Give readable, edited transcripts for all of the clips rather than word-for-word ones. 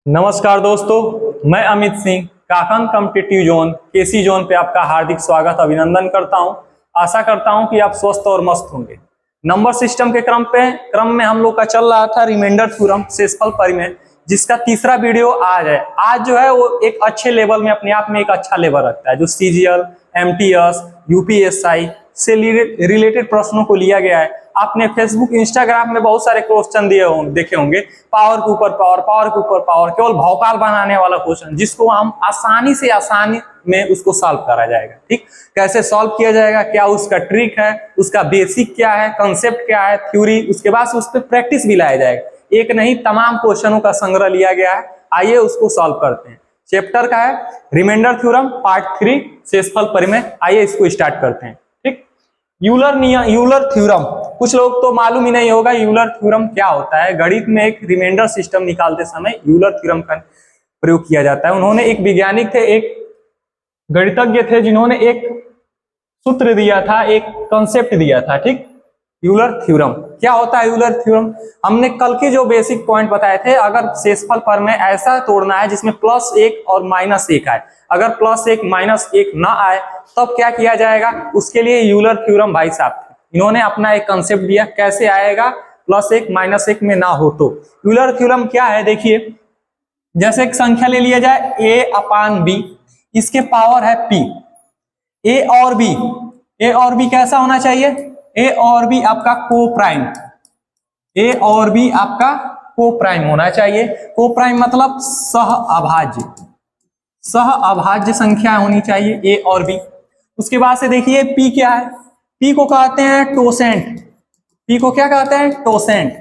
नमस्कार दोस्तों, मैं अमित सिंह काकन कॉम्पिटिटिव जोन केसी जोन पे आपका हार्दिक स्वागत अभिनंदन करता हूं। आशा करता हूं कि आप स्वस्थ और मस्त होंगे। नंबर सिस्टम के क्रम में हम लोग का चल रहा था रिमाइंडर थ्योरम शेषफल परिमेय, जिसका तीसरा वीडियो आज है। आज जो है वो एक अच्छे लेवल में अपने आप में एक अच्छा लेवल रखता है, जो सीजीएल, एमटीएस, यूपीएसआई से रिलेटेड प्रश्नों को लिया गया है। आपने फेसबुक, इंस्टाग्राम में बहुत सारे क्वेश्चन देखे होंगे, पावर के ऊपर पावर, पावर के ऊपर पावर, केवल भौकाल बनाने वाला क्वेश्चन, जिसको हम आसानी में उसको सॉल्व करा जाएगा। ठीक, कैसे सॉल्व किया जाएगा, क्या उसका ट्रिक है, उसका बेसिक क्या है, कंसेप्ट क्या है, थ्योरी, उसके बाद उस पर प्रैक्टिस भी लाया जाएगा। एक नहीं, तमाम क्वेश्चनों का संग्रह लिया गया है। आइए उसको सॉल्व करते हैं। चैप्टर का है रिमाइंडर थ्योरम पार्ट 3 शेषफल परिमेय। आइए इसको स्टार्ट करते हैं। ठीक, यूलर थ्योरम, कुछ लोग तो मालूम ही नहीं होगा यूलर थ्योरम क्या होता है। गणित में एक रिमाइंडर सिस्टम निकालते समय यूलर थ्योरम का प्रयोग किया जाता है। उन्होंने एक वैज्ञानिक थे, एक गणितज्ञ थे, जिन्होंने एक सूत्र दिया था, एक कंसेप्ट दिया था। ठीक, यूलर थ्योरम क्या होता है। यूलर थ्योरम हमने कल के जो बेसिक पॉइंट बताए थे, अगर शेषफल परिमेय ऐसा तोड़ना है जिसमें +1 और -1 आए, अगर +1 -1 ना आए तब क्या किया जाएगा, उसके लिए यूलर थ्योरम भाई साहब थे। इन्होंने अपना एक कंसेप्ट दिया, कैसे आएगा +1 -1 में ना हो तो। यूलर थ्योरम क्या है, देखिए, जैसे एक संख्या ले लिया जाए a/b, इसके पावर है p। ए और बी कैसा होना चाहिए, ए और बी आपका कोप्राइम, ए और बी आपका कोप्राइम होना चाहिए। कोप्राइम मतलब सह अभाज्य संख्या होनी चाहिए ए और बी। उसके बाद से देखिए पी क्या है, पी को कहते हैं टोसेंट। पी को क्या कहते हैं, टोसेंट।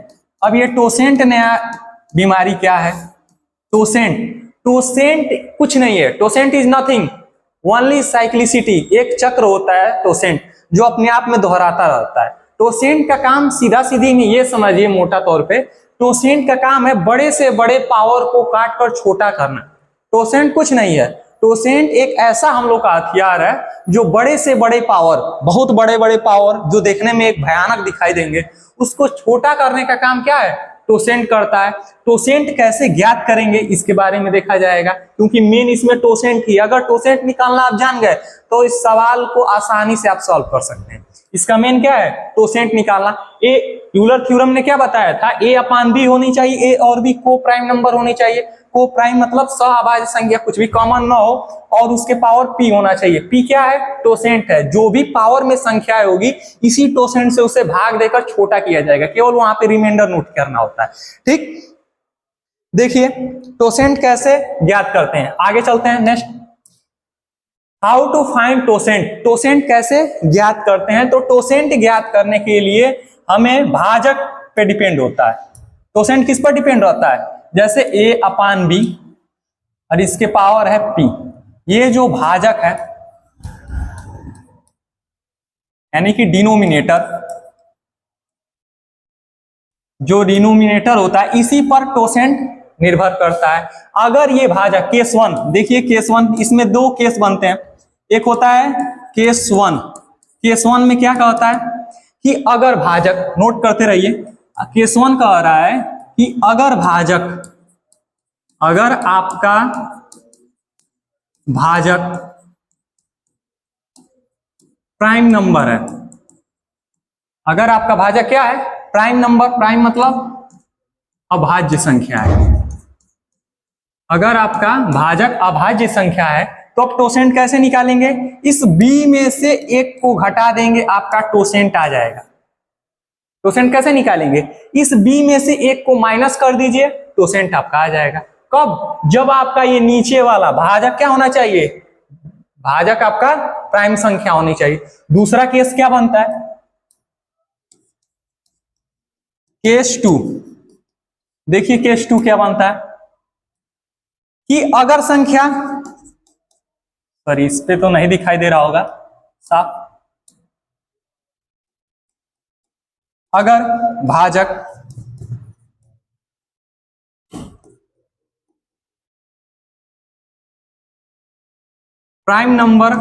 अब ये टोसेंट नया बीमारी क्या है, टोसेंट कुछ नहीं है। Totient is nothing, only cyclicity, एक चक्र होता है टोसेंट, जो अपने आप में दोहराता रहता है। टोसेंट का काम सीधा सीधी में ये समझिए, मोटा तौर पे टोसेंट का काम है बड़े से बड़े पावर को काट कर छोटा करना। टोसेंट कुछ नहीं है। टोसेंट एक ऐसा हम लोग का हथियार है जो बड़े से बड़े पावर, बहुत बड़े बड़े पावर जो देखने में एक भयानक दिखाई देंगे, उसको छोटा करने का काम क्या है, टोसेंट करता है। टोसेंट कैसे ज्ञात करेंगे इसके बारे में देखा जाएगा, क्योंकि मेन इसमें टोसेंट ही। अगर टोसेंट निकालना आप जान गए तो इस सवाल को आसानी से आप सॉल्व कर सकते हैं। इसका मेन क्या है, टोसेंट निकालना। यूलर थ्योरम ने क्या बताया था, a/b होनी चाहिए, ए और बी को प्राइम नंबर होनी चाहिए। को प्राइम मतलब सहअभाज्य संख्या, कुछ भी कॉमन ना हो, और उसके पावर p होना चाहिए। p क्या है, टोसेंट है। जो भी पावर में संख्या होगी, इसी टोसेंट से उसे भाग देकर छोटा किया जाएगा, केवल वहां पे रिमाइंडर नोट करना होता है। ठीक, देखिए टोसेंट कैसे ज्ञात करते हैं, आगे चलते हैं। Next, how to find totient. Totient कैसे ज्ञात करते हैं, तो टोसेंट ज्ञात करने के लिए हमें भाजक पे डिपेंड होता है। टोसेंट किस पर डिपेंड रहता है, जैसे a/b और इसके पावर है p, ये जो भाजक है यानी कि डिनोमिनेटर, जो डिनोमिनेटर होता है, इसी पर टोसेंट निर्भर करता है। अगर ये भाजक केस 1, देखिए केस 1, इसमें दो केस बनते हैं। एक होता है केस 1। केस 1 में क्या कहता है कि अगर भाजक, नोट करते रहिए, केस 1 कह रहा है कि अगर भाजक, अगर आपका भाजक प्राइम नंबर है, अगर आपका भाजक क्या है, प्राइम नंबर, प्राइम मतलब अभाज्य संख्या है। अगर आपका भाजक अभाज्य संख्या है तो आप टोसेंट कैसे निकालेंगे, इस b में से एक को घटा देंगे, आपका टोसेंट आ जाएगा। टोसेंट कैसे निकालेंगे, इस b में से एक को माइनस कर दीजिए, टोसेंट आपका आ जाएगा। कब, जब आपका ये नीचे वाला भाजक क्या होना चाहिए, भाजक आपका प्राइम संख्या होनी चाहिए। दूसरा केस क्या बनता है, केस 2। देखिए केस 2 क्या बनता है कि अगर संख्या, सॉरी इस पे तो नहीं दिखाई दे रहा होगा साफ, अगर भाजक प्राइम नंबर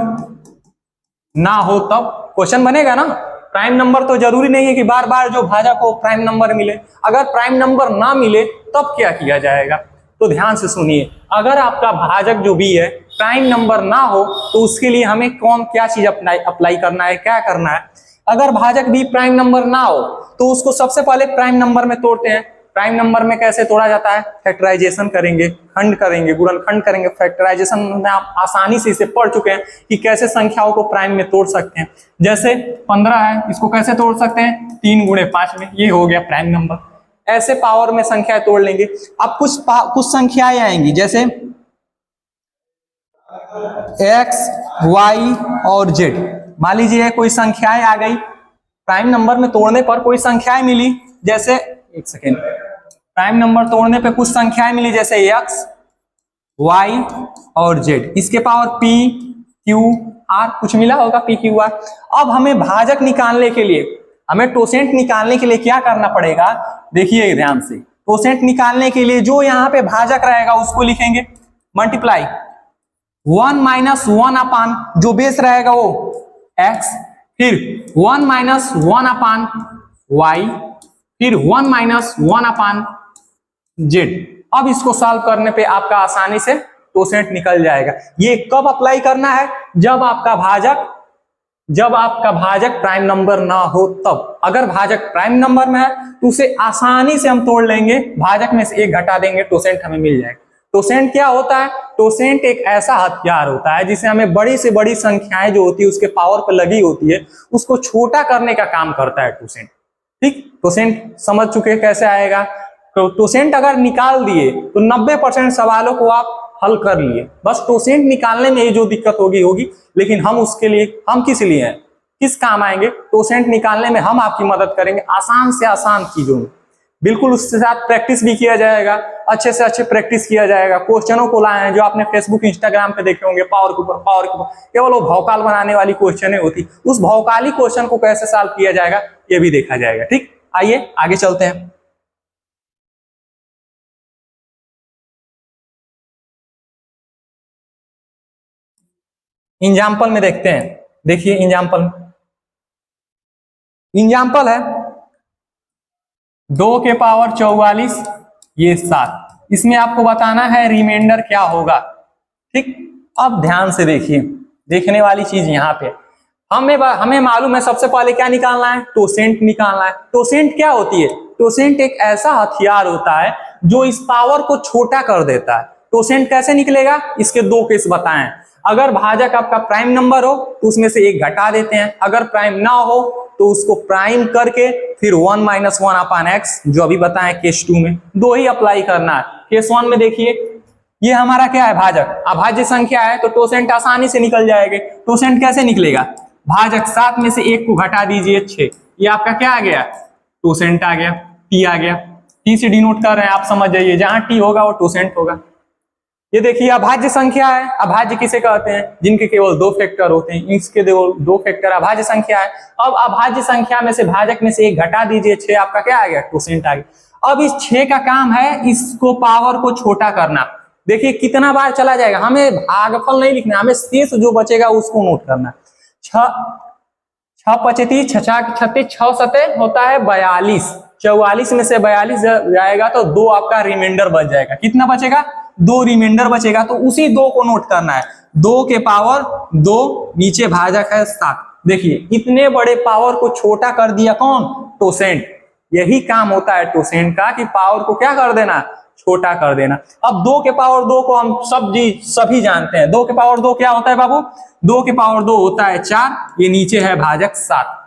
ना हो तब क्वेश्चन बनेगा ना। प्राइम नंबर तो जरूरी नहीं है कि बार बार जो भाजक हो प्राइम नंबर मिले। अगर प्राइम नंबर ना मिले तब क्या किया जाएगा, तो ध्यान से सुनिए, अगर आपका भाजक जो भी है प्राइम नंबर ना हो तो उसके लिए हमें क्या चीज अप्लाई करना है, क्या करना है। अगर भाजक भी प्राइम नंबर ना हो तो उसको सबसे पहले प्राइम नंबर में तोड़ते हैं। प्राइम नंबर में कैसे तोड़ा जाता है, फैक्टराइजेशन करेंगे, खंड करेंगे, गुणनखंड करेंगे। फैक्टराइजेशन में आप आसानी से इसे पढ़ चुके हैं कि कैसे संख्याओं को प्राइम में तोड़ सकते हैं। जैसे 15 है, इसको कैसे तोड़ सकते हैं, 3 गुणे 5 में, ये हो गया प्राइम नंबर। ऐसे पावर में संख्याएं तोड़ लेंगे। अब कुछ संख्याएं आएंगी, जैसे x, y और z। मान लीजिए कोई संख्याएं आ गई, प्राइम नंबर में तोड़ने पर कोई संख्याएं मिली, जैसे एक सेकेंड, प्राइम नंबर तोड़ने पे कुछ संख्याएं मिली जैसे x, y और z, इसके पावर p, q, r कुछ मिला होगा, p, q, r। अब हमें भाजक निकालने के लिए, हमें टोसेंट निकालने के लिए क्या करना पड़ेगा, देखिए ध्यान से। टोसेंट निकालने के लिए जो यहाँ पे भाजक रहेगा उसको लिखेंगे मल्टीप्लाई 1 माइनस 1 अपान जो बेस रहेगा वो x, फिर 1 माइनस 1 अपान y, फिर 1 माइनस 1 अपान z। अब इसको सॉल्व करने पे आपका आसानी से टोसेंट निकल जाएगा। ये कब अप्लाई करना है, जब आपका भाजक प्राइम नंबर ना हो तब। अगर भाजक प्राइम नंबर में है तो उसे आसानी से हम तोड़ लेंगे, भाजक में से 1 घटा देंगे, टोसेंट हमें मिल जाएगा। टोसेंट क्या होता है, टोसेंट एक ऐसा हथियार होता है जिसे हमें बड़ी से बड़ी संख्याएं जो होती है उसके पावर पर लगी होती है उसको छोटा करने का काम करता है टोसेंट। ठीक, टोसेंट समझ चुके कैसे आएगा। तो टोसेंट अगर निकाल दिए तो 90% सवालों को आप हल कर लिए। बस टोसेंट निकालने में ही जो दिक्कत होगी, लेकिन हम उसके लिए, हम किस लिए हैं, किस काम आएंगे, टोसेंट निकालने में हम आपकी मदद करेंगे आसान से आसान चीजों में। बिल्कुल उसके साथ प्रैक्टिस भी किया जाएगा, अच्छे से अच्छे प्रैक्टिस किया जाएगा। क्वेश्चनों को लाए हैं जो आपने फेसबुक इंस्टाग्राम पे देखे होंगे, पावर के ऊपर केवल वो भौकाल बनाने वाली क्वेश्चन होती, उस भौकाली क्वेश्चन को कैसे सॉल्व किया जाएगा ये भी देखा जाएगा। ठीक, आइए आगे चलते हैं। एग्जाम्पल में देखते हैं, देखिए एग्जाम्पल है 2 के पावर 44 ये 7। इसमें आपको बताना है रिमाइंडर क्या होगा। ठीक, अब ध्यान से देखिए, देखने वाली चीज यहाँ पे हमें मालूम है सबसे पहले क्या निकालना है, टोसेंट निकालना है। टोसेंट क्या होती है, टोसेंट एक ऐसा हथियार होता है जो इस पावर को छोटा कर देता है। टोसेंट कैसे निकलेगा, इसके 2 केस बताएं। अगर भाजक आपका प्राइम नंबर हो तो उसमें से 1 घटा देते हैं, अगर प्राइम ना हो तो उसको प्राइम करके फिर 1 माइनस 1 अपान एक्स जो अभी बताएं केस 2 में, 2 ही अप्लाई करना है। केस 1 में देखिए ये हमारा क्या है, भाजक, अभाज्य संख्या है तो टोसेंट आसानी से निकल जाएंगे। टोसेंट कैसे निकलेगा, भाजक 7 में से 1 को घटा दीजिए 6, ये आपका क्या आ गया, टोसेंट आ गया, टी आ गया। टी से डिनोट कर रहे हैं, आप समझ जाइए, जहां टी होगा वो टोसेंट होगा। ये देखिए अभाज्य संख्या है, अभाज्य किसे कहते हैं, जिनके केवल 2 फैक्टर होते हैं, इसके 2 फैक्टर अभाज्य संख्या है। अब अभाज्य संख्या में से भाजक में से 1 घटा दीजिए 6, आपका क्या आ गया, टोसेंट आ गया। अब इस 6 का काम है इसको पावर को छोटा करना। देखिए कितना बार चला जाएगा, हमें भागफल नहीं लिखना, हमें शेष जो बचेगा उसको नोट करना। 6 पचती 6 सते होता है 42, 44 में से 42 जाएगा तो 2 आपका रिमाइंडर बच जाएगा। कितना बचेगा, 2 रिमाइंडर बचेगा, तो उसी 2 को नोट करना है। 2 के पावर 2, नीचे भाजक है 7। देखिए इतने बड़े पावर को छोटा कर दिया कौन, टोसेंट। यही काम होता है टोसेंट का कि पावर को क्या कर देना, छोटा कर देना। अब 2 के पावर 2 को हम सभी जानते हैं। 2 के पावर 2 क्या होता है बाबू, 2 के पावर 2 होता है 4, ये नीचे है भाजक 7।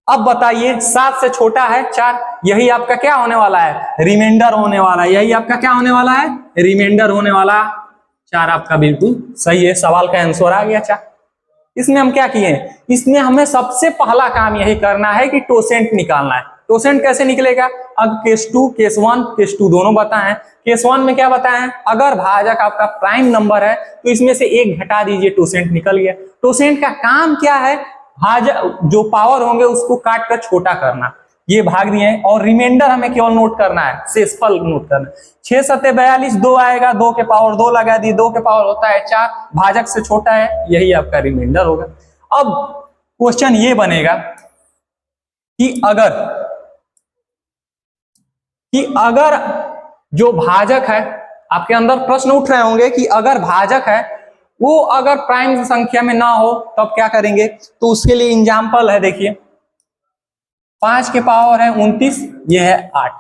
अब बताइए 7 से छोटा है 4, यही आपका क्या होने वाला है, रिमाइंडर होने वाला है। यही आपका क्या होने वाला है, रिमाइंडर होने वाला। 4 आपका बिल्कुल सही है, सवाल का आंसर आ गया 4। इसमें हम क्या किए, इसमें हमें सबसे पहला काम यही करना है कि टोसेंट निकालना है। टोसेंट कैसे निकलेगा, अब केस 2 केस 1 केस 2 दोनों बताएं। केस 1 में क्या बताएं, अगर भाजक आपका प्राइम नंबर है तो इसमें से 1 घटा दीजिए, टोसेंट निकल गया। टोसेंट का काम क्या है, भाजक जो पावर होंगे उसको काट कर छोटा करना, ये भाग दिए हैं। और रिमाइंडर हमें केवल नोट करना है, शेषफल नोट करना है। 6 सते 42, 2 आएगा, 2 के पावर 2 लगा दी, 2 के पावर होता है 4, भाजक से छोटा है, यही आपका रिमाइंडर होगा। अब क्वेश्चन ये बनेगा कि अगर जो भाजक है, आपके अंदर प्रश्न उठ रहे होंगे कि अगर भाजक है वो अगर प्राइम संख्या में ना हो तब क्या करेंगे, तो उसके लिए एग्जाम्पल है। देखिए 5 के पावर है 29, ये है 8।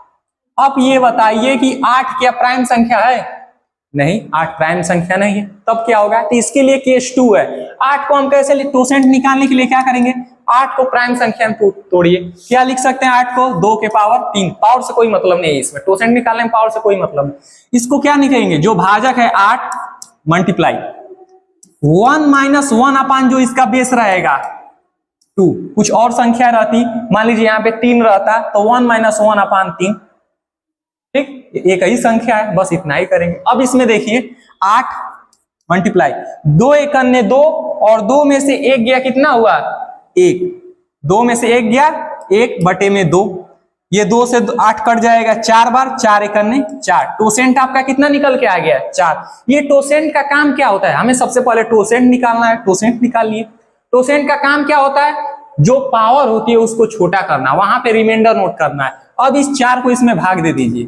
अब ये बताइए कि 8 क्या प्राइम संख्या है? नहीं, 8 प्राइम संख्या नहीं है। तब क्या होगा, तो इसके लिए केस 2 है। 8 को हम कैसे टोसेंट निकालने के लिए क्या करेंगे, 8 को प्राइम संख्या में तोड़िए। क्या लिख सकते हैं, 8 को 2 के पावर 3। पावर से कोई मतलब नहीं है इसमें, टोसेंट निकालने में पावर से कोई मतलब नहीं। इसको क्या निकलेंगे, जो भाजक है 8 मल्टीप्लाई 1 माइनस 1 अपान जो इसका बेस रहेगा 2। कुछ और संख्या रहती, मान लीजिए यहाँ पे 3 रहता तो 1 माइनस 1 अपान 3। ठीक, एक ही संख्या है, बस इतना ही करेंगे। अब इसमें देखिए 8 मल्टीप्लाई 2 एक अन्य 2 और 2 में से 1 गया, कितना हुआ 1। 2 में से 1 गया 1 बटे में 2, ये 2 से 8 कट जाएगा 4 बार, 4 एक अन्य 4। टोसेंट आपका कितना निकल के आ गया 4। ये टोसेंट का काम क्या होता है, हमें सबसे पहले टोसेंट निकालना है। टोसेंट निकाल लिए। टोसेंट का काम क्या होता है, जो पावर होती है उसको छोटा करना, वहां पे रिमाइंडर नोट करना है। अब इस 4 को इसमें भाग दे दीजिए,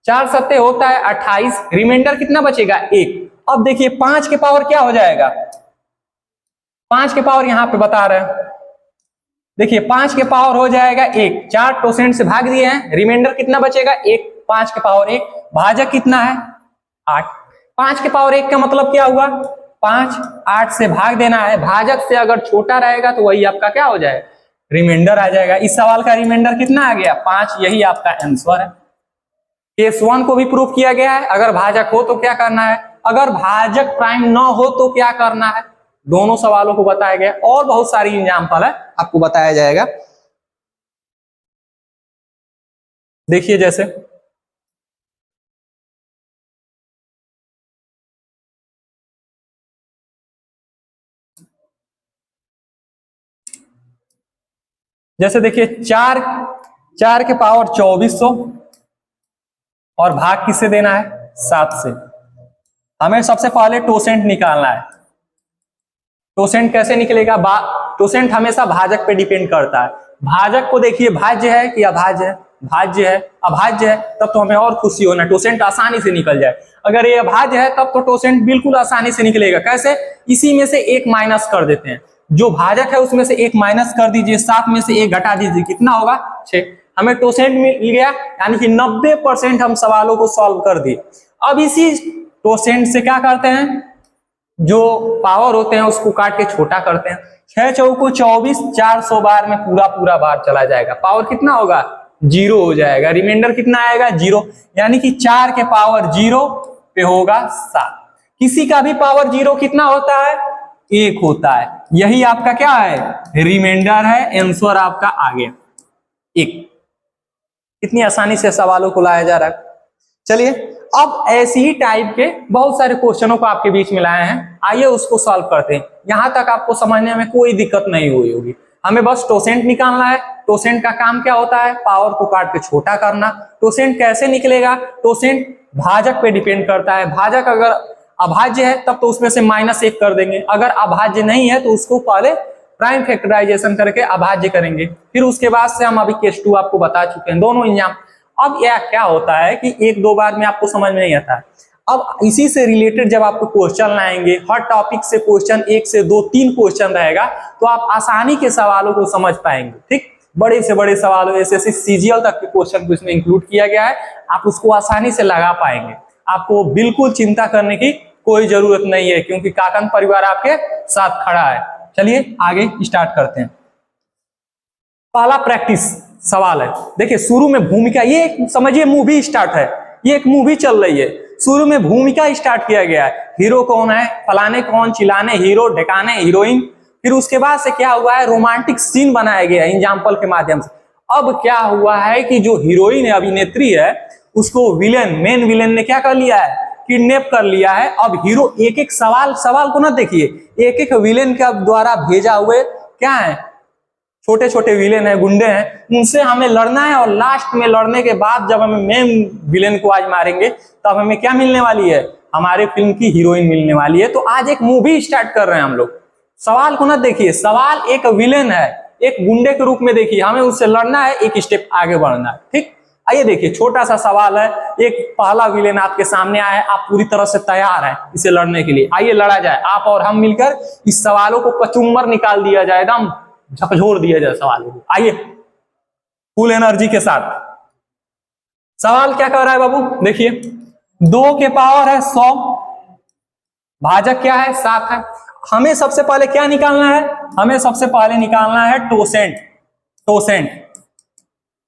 4 सत्ते होता है 28, रिमाइंडर कितना बचेगा 1। अब देखिए 5 के पावर क्या हो जाएगा, 5 के पावर यहां पे बता रहे हैं, देखिए 5 के पावर हो जाएगा 1। 4 टोसेंट से भाग दिए हैं, रिमाइंडर कितना बचेगा 1। 5 के पावर 1, भाजक कितना है 8। 5 के पावर 1 का मतलब क्या हुआ, 5, 8 से भाग देना है। भाजक से अगर छोटा रहेगा तो वही आपका क्या हो जाए, रिमाइंडर आ जाएगा। इस सवाल का रिमाइंडर कितना आ गया 5, यही आपका आंसर है। केस 1 को भी प्रूफ किया गया है, अगर भाजक हो तो क्या करना है, अगर भाजक प्राइम न हो तो क्या करना है, दोनों सवालों को बताया गया। और बहुत सारी एग्जांपल है आपको बताया जाएगा। देखिए जैसे देखिए 4 के पावर 2400 और भाग किससे देना है 7 से। हमें सबसे पहले टोसेंट निकालना है। टोसेंट कैसे निकलेगा, टोसेंट हमेशा भाजक पे डिपेंड करता है। भाजक को देखिए भाज्य है कि अभाज्य है, भाज्य है। अभाज्य है तब तो हमें और खुशी होना, टोसेंट आसानी से निकल जाए। अगर ये अभाज्य है तब तो टोसेंट बिल्कुल आसानी से निकलेगा। कैसे, इसी में से 1 माइनस कर देते हैं, जो भाजक है उसमें से 1 माइनस कर दीजिए, 7 में से 1 घटा दीजिए, कितना होगा 6। हमें टोसेंट मिल गया, यानी कि 90% हम सवालों को सॉल्व कर दिए। अब इसी टोसेंट से क्या करते हैं, जो पावर होते हैं उसको काट के छोटा करते हैं। 6 चौको 24, 400 बार में पूरा बार चला जाएगा, पावर कितना होगा 0 हो जाएगा, रिमाइंडर कितना आएगा 0। यानी कि 4 के पावर 0 पे होगा 7। किसी का भी पावर 0 कितना होता है 1 होता है, यही आपका क्या है रिमाइंडर है। आंसर आपका आ गया 1। कितनी आसानी से सवालों को लाया जा रहा है। चलिए अब ऐसी ही टाइप के बहुत सारे क्वेश्चनों को आपके बीच में लाए हैं, आइए उसको सॉल्व करते हैं। यहां तक आपको समझने में कोई दिक्कत नहीं हुई होगी। हमें बस टोसेंट निकालना है। टोसेंट का काम क्या होता है, पावर को काट के छोटा करना। टोसेंट कैसे निकलेगा, टोसेंट भाजक पे डिपेंड करता है। भाजक अगर अभाज्य है तब तो उसमें से -1 कर देंगे, अगर अभाज्य नहीं है तो उसको पहले प्राइम फैक्टराइजेशन करके अभाज्य करेंगे, फिर उसके बाद से हम अभी केस 2 आपको बता चुके हैं दोनों एग्जाम। अब यह क्या होता है कि 1-2 बार में आपको समझ में नहीं आता है। अब इसी से रिलेटेड जब आपको क्वेश्चन लाएंगे, हर टॉपिक से क्वेश्चन 1 से 2, 3 क्वेश्चन रहेगा, तो आप आसानी के सवालों को समझ पाएंगे। ठीक, बड़े से बड़े सवालों एसएससी सीजीएल तक के क्वेश्चन को इसमें इंक्लूड किया गया है, आप उसको आसानी से लगा पाएंगे। आपको बिल्कुल चिंता करने की कोई जरूरत नहीं है, क्योंकि काकन परिवार आपके साथ खड़ा है। चलिए आगे स्टार्ट करते हैं। पहला प्रैक्टिस सवाल है, देखिए शुरू में भूमिका, ये समझिए मूवी स्टार्ट है, ये एक मूवी चल रही है, शुरू में भूमिका स्टार्ट किया गया है। हीरो कौन है, फलाने कौन, चिल्लाने हीरो, ढकाने हीरोइन, फिर उसके बाद से क्या हुआ है रोमांटिक सीन बनाया गया है एग्जाम्पल के माध्यम से। अब क्या हुआ है कि जो हीरोइन है, अभिनेत्री है, उसको विलेन, मेन विलेन ने क्या कर लिया है, किडनैप कर लिया है। अब हीरो एक एक सवाल को ना देखिए, एक एक विलेन के द्वारा भेजा हुए क्या है, छोटे छोटे विलेन है, गुंडे हैं, उनसे हमें लड़ना है। और लास्ट में लड़ने के बाद जब हमें मेन विलेन को आज मारेंगे तब हमें क्या मिलने वाली है, हमारे फिल्म की हीरोइन मिलने वाली है। तो आज एक मूवी स्टार्ट कर रहे हैं हम लोग। सवाल को ना देखिए, सवाल एक विलेन है, एक गुंडे के रूप में देखिए, हमें उससे लड़ना है, एक स्टेप आगे बढ़ना है। ठीक, आइए देखिए, छोटा सा सवाल है, एक पहला विलेन आपके सामने आया है, आप पूरी तरह से तैयार हैं इसे लड़ने के लिए। आइए लड़ा जाए, आप और हम मिलकर इस सवालों को कचुम्बर निकाल दिया जाए, एकदम झकझोर दिया जाए सवालों को। आइए फुल एनर्जी के साथ। सवाल क्या कर रहा है बाबू, देखिए 2 के पावर है 100, भाजक क्या है 7 है। हमें सबसे पहले क्या निकालना है, हमें सबसे पहले निकालना है टोसेंट। टोसेंट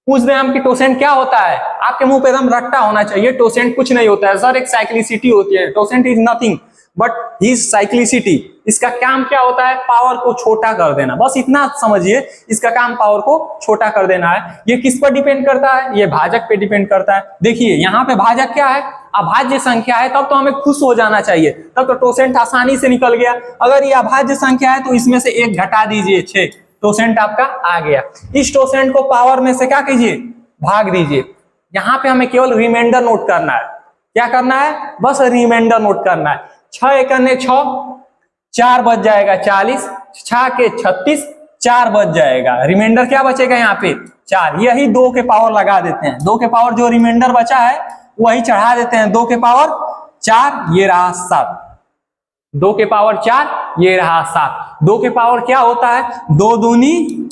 पूछ रहे हैं हम कि टोसेंट क्या होता है, आपके मुंह पे एकदम रट्टा होना चाहिए। टोसेंट कुछ नहीं होता है सर, एक साइक्लिसिटी होती है। Totient is nothing but his cyclicity. इसका काम क्या होता है, पावर को छोटा कर देना, बस इतना समझिए, इसका काम पावर को छोटा कर देना है। ये किस पर डिपेंड करता है, ये भाजक पे डिपेंड करता है। देखिए यहाँ पे भाजक क्या है, अभाज्य संख्या है, तब तो हमें खुश हो जाना चाहिए, तब तो टोसेंट आसानी से निकल गया। अगर ये अभाज्य संख्या है तो इसमें से 1 घटा दीजिए, 6, टोसेंट आपका आ गया। इस टोसेंट को पावर में से क्या कीजिए, भाग दीजिए। यहाँ पे हमें केवल रिमाइंडर नोट करना है। क्या करना है, बस रिमाइंडर नोट करना है। 6 एकने 6, 4 बच जाएगा 40, 6 के 36, 4 बच जाएगा। रिमाइंडर क्या बचेगा यहाँ पे 4। यही 2 के पावर लगा देते हैं, 2 के पावर जो रिमाइंडर बचा है वही चढ़ा देते हैं। 2 के पावर 4, ये रहा 7। 2 के पावर 4, ये रहा 7। 2 के पावर क्या होता है, 2 दूनी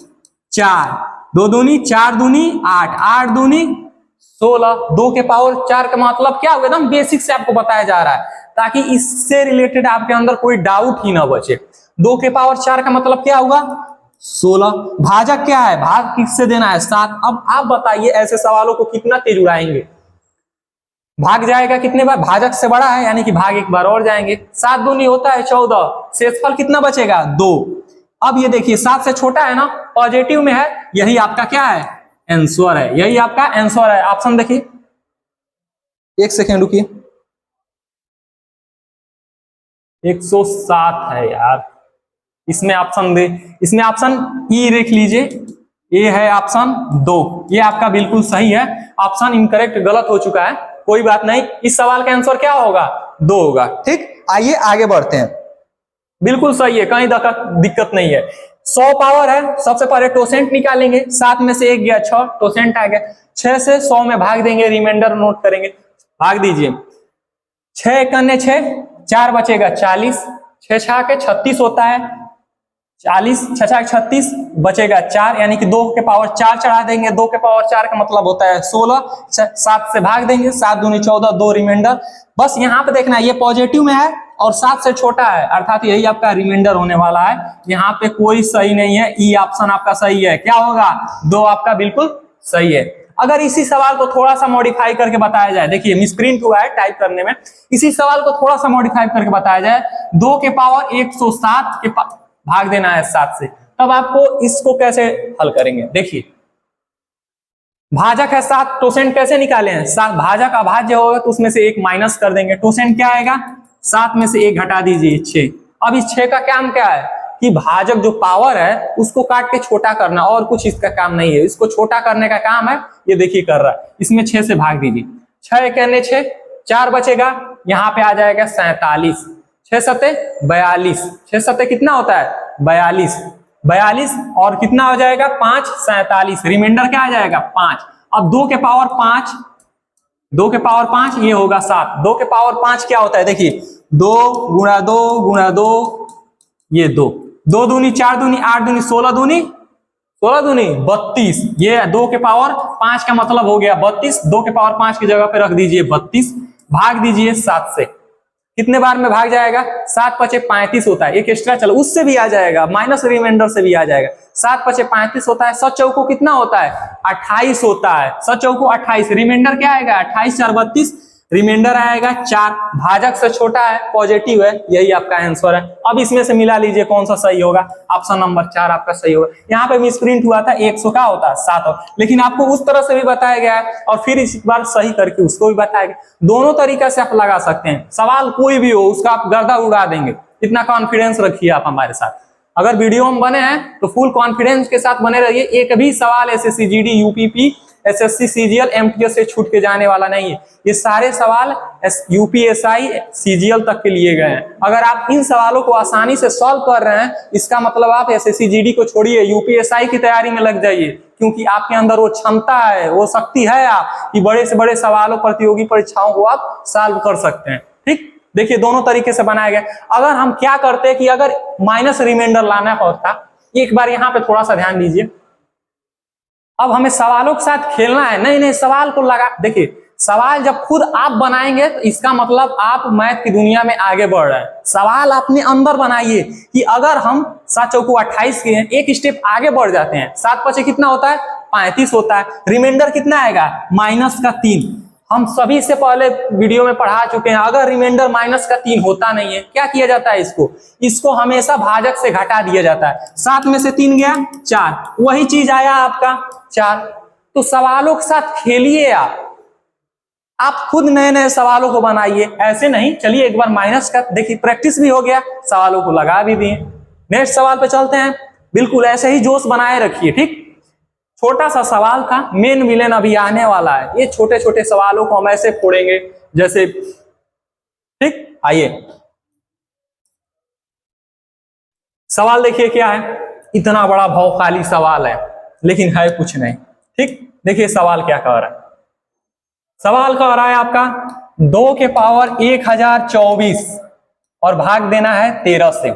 4, 2 दूनी 4 दूनी 8, 8 दूनी 16। 2 के पावर 4 का मतलब क्या होगा, एकदम बेसिक से आपको बताया जा रहा है, ताकि इससे रिलेटेड आपके अंदर कोई डाउट ही ना बचे। 2 के पावर 4 का मतलब क्या होगा, 16। भाजक क्या है, भाग किससे देना है, 7। अब आप बताइए ऐसे सवालों को कितना तेज उड़ाएंगे। भाग जाएगा कितने बार, भाजक से बड़ा है यानी कि भाग 1 बार और जाएंगे। 7 दूनी होता है 14, शेषफल कितना बचेगा 2। अब ये देखिए 7 से छोटा है ना, पॉजिटिव में है, यही आपका क्या है, आंसर है, यही आपका आंसर है। ऑप्शन देखिए, 1 सेकेंड रुकिए, 107 है यार। इसमें ऑप्शन दे, इसमें ऑप्शन ई लिख लीजिए, ये है ऑप्शन 2, ये आपका बिल्कुल सही है। ऑप्शन इनकरेक्ट, गलत हो चुका है, कोई बात नहीं। इस सवाल का आंसर क्या होगा, 2 होगा। ठीक, आइए आगे बढ़ते हैं। बिल्कुल सही है, कहीं दिक्कत नहीं है। 100 पावर है, सबसे पहले टोसेंट निकालेंगे, 7 में से 1 गया 6, टोसेंट आ गया। 6 से 100 में भाग देंगे, रिमाइंडर नोट करेंगे, भाग दीजिए। 6 एकने 6, 4 बचेगा 40, 6 6 के 36 होता है, 40, 6 6 36 बचेगा 4, यानी कि 2 के पावर 4 चढ़ा देंगे। 2 के पावर 4 का मतलब होता है 16, 7 से भाग देंगे, 7 दूनी 14, 2 रिमाइंडर। बस यहाँ पे देखना ये पॉजिटिव में है और 7 से छोटा है, अर्थात यही आपका रिमाइंडर होने वाला है। यहाँ पे कोई सही नहीं है, ई ऑप्शन आपका सही है। क्या होगा, 2 आपका बिल्कुल सही है। अगर इसी सवाल को थोड़ा सा मॉडिफाई करके बताया जाए, देखिए मिसप्रिंट हुआ है टाइप करने में, इसी सवाल को थोड़ा सा मॉडिफाई करके बताया जाए, 2 के पावर 107 के भाग देना है 7 से, तब आपको इसको कैसे हल करेंगे। देखिए भाजक है 7, टोसेंट कैसे निकाले हैं, 7 भाजक अभाज्य होगा तो उसमें से 1 माइनस कर देंगे, टोसेंट क्या आएगा, 7 में से 1 घटा दीजिए 6। अब इस 6 का काम क्या है कि भाजक जो पावर है उसको काट के छोटा करना, और कुछ इसका काम नहीं है। इसको छोटा करने का काम है, ये देखिए कर रहा है। इसमें 6 से भाग दीजिए, 6 एकने 6, 4 बचेगा, यहाँ पे आ जाएगा 47, 6 सते 42, 6 सते कितना होता है 42, 42 और कितना हो जाएगा 5, 47, रिमाइंडर क्या आ जाएगा 5। अब 2 के पावर 5, 2 के पावर 5 ये होगा 7। 2 के पावर 5 क्या होता है, देखिए 2 गुणा 2 गुणा 2, ये 2, 2 दूनी 4 दूनी 8 दूनी 16 दूनी 32, ये 2 के पावर 5 का मतलब हो गया 32। 2 के पावर 5 की जगह पे रख दीजिए 32, भाग दीजिए 7 से, कितने बार में भाग जाएगा, 7 पचे 35 होता है, एक एक्स्ट्रा चलो उससे भी आ जाएगा, माइनस रिमाइंडर से भी आ जाएगा। 7 पचे 35 होता है, 7 चौको कितना होता है 28 होता है, 7 चौको 28, रिमाइंडर क्या आएगा 28 4 32, रिमाइंडर आएगा 4। भाजक से छोटा है, पॉजिटिव है, यही आपका आंसर है। अब इसमें से मिला लीजिए कौन सा सही होगा, ऑप्शन नंबर 4 आपका सही होगा। यहाँ पे मिसप्रिंट हुआ था 100 का होता है 7, लेकिन आपको उस तरह से भी बताया गया है और फिर इस बार सही करके उसको भी बताया गया। दोनों तरीका से आप लगा सकते हैं, सवाल कोई भी हो उसका आप गर्दा उड़ा देंगे, इतना कॉन्फिडेंस रखिए आप हमारे साथ। अगर वीडियो में बने हैं तो फुल कॉन्फिडेंस के साथ बने रहिए। एक भी सवाल SSC GD UPP SSC CGL MTS से छूट के जाने वाला नहीं है। ये सारे सवाल यूपीएसआई सीजीएल तक के लिए गए हैं। अगर आप इन सवालों को आसानी से सॉल्व कर रहे हैं, इसका मतलब आप एसएससी जीडी को छोड़िए, यूपीएसआई की तैयारी में लग जाइए, क्योंकि आपके अंदर वो क्षमता है, वो शक्ति है आप कि बड़े से बड़े सवालों, प्रतियोगी परीक्षाओं को आप सॉल्व कर सकते हैं। ठीक, देखिए दोनों तरीके से बनाया गया। अगर हम क्या करते कि अगर माइनस रिमाइंडर लाना होता, एक बार यहाँ पे थोड़ा सा ध्यान दीजिए। अब हमें सवालों के साथ खेलना है, नहीं सवाल को लगा, देखिए सवाल जब खुद आप बनाएंगे तो इसका मतलब आप मैथ की दुनिया में आगे बढ़ रहे हैं। सवाल अपने अंदर बनाइए कि अगर हम 7 चौको 28 के हैं, एक स्टेप आगे बढ़ जाते हैं, 7 पचे कितना होता है 35 होता है, रिमाइंडर कितना आएगा -3। हम सभी से पहले वीडियो में पढ़ा चुके हैं, अगर रिमाइंडर -3 होता नहीं है क्या किया जाता है, इसको हमेशा भाजक से घटा दिया जाता है। 7 में से 3 गया 4, वही चीज आया आपका 4। तो सवालों के साथ खेलिए, आप खुद नए नए सवालों को बनाइए, ऐसे नहीं। चलिए एक बार माइनस का देखिए, प्रैक्टिस भी हो गया, सवालों को लगा भी दिए। नेक्स्ट सवाल पे चलते हैं, बिल्कुल ऐसे ही जोश बनाए रखिए। ठीक, छोटा सा सवाल था, मेन विलेन अभी आने वाला है। ये छोटे छोटे सवालों को हम ऐसे फोड़ेंगे जैसे, ठीक, आइए सवाल देखिए क्या है। इतना बड़ा भौकाली सवाल है लेकिन है कुछ नहीं। ठीक, देखिए सवाल क्या कह रहा है। सवाल कह रहा है आपका 2 के पावर 1024 और भाग देना है 13 से।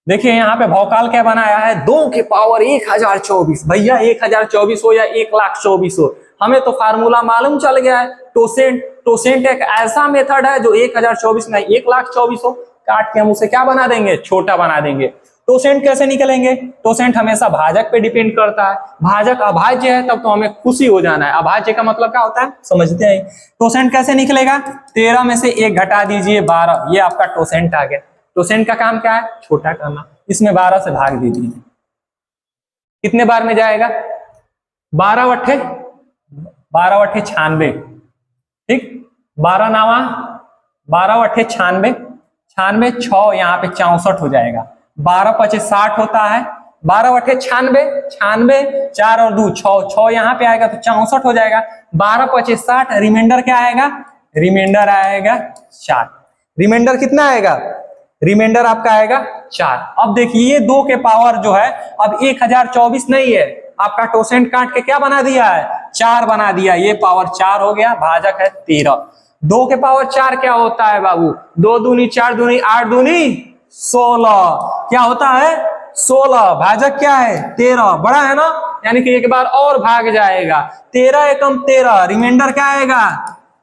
देखिए यहाँ पे भौकाल क्या बनाया है, 2 के पावर 1024। भैया 1024 हो या 1,24,000 हो, हमें तो फार्मूला मालूम चल गया है। टोसेंट एक ऐसा मेथड है जो 1024 नहीं 1,24,000 हो, काट के हम उसे क्या बना देंगे, छोटा बना देंगे। टोसेंट कैसे निकलेंगे, टोसेंट हमेशा भाजक पे डिपेंड करता है। भाजक अभाज्य है तब तो हमें खुशी हो जाना है। अभाज्य का मतलब क्या होता है समझते हैं। टोसेंट कैसे निकलेगा, 13 में से 1 घटा दीजिए 12, ये आपका टोसेंट आ गया। टोसेंट का काम क्या है, छोटा करना। इसमें 12 से भाग दीजिए, कितने बार में जाएगा, 12 अट्ठे 96। ठीक, 12 नावा 12 अट्ठे 96, 6 यहाँ पे 64 हो जाएगा। 12 पचे 60 होता है, 12 अट्ठे 96, 4 और 2 6 यहाँ पे आएगा तो 64 हो जाएगा। 12 पचे 60, रिमाइंडर क्या आएगा, रिमाइंडर आएगा 4। रिमाइंडर कितना आएगा, रिमाइंडर आपका आएगा 4। अब देखिए 2 के पावर जो है अब 1024 नहीं है, आपका टोसेंट काट के क्या बना दिया है, 4 बना दिया। ये पावर 4 हो गया, भाजक है 13। 2 के पावर 4 क्या होता है बाबू, 2 दूनी 4 दूनी 8 दूनी 16, क्या होता है 16, भाजक क्या है 13, बड़ा है ना, यानी कि एक बार और भाग जाएगा। 13 एकम 13, रिमाइंडर क्या आएगा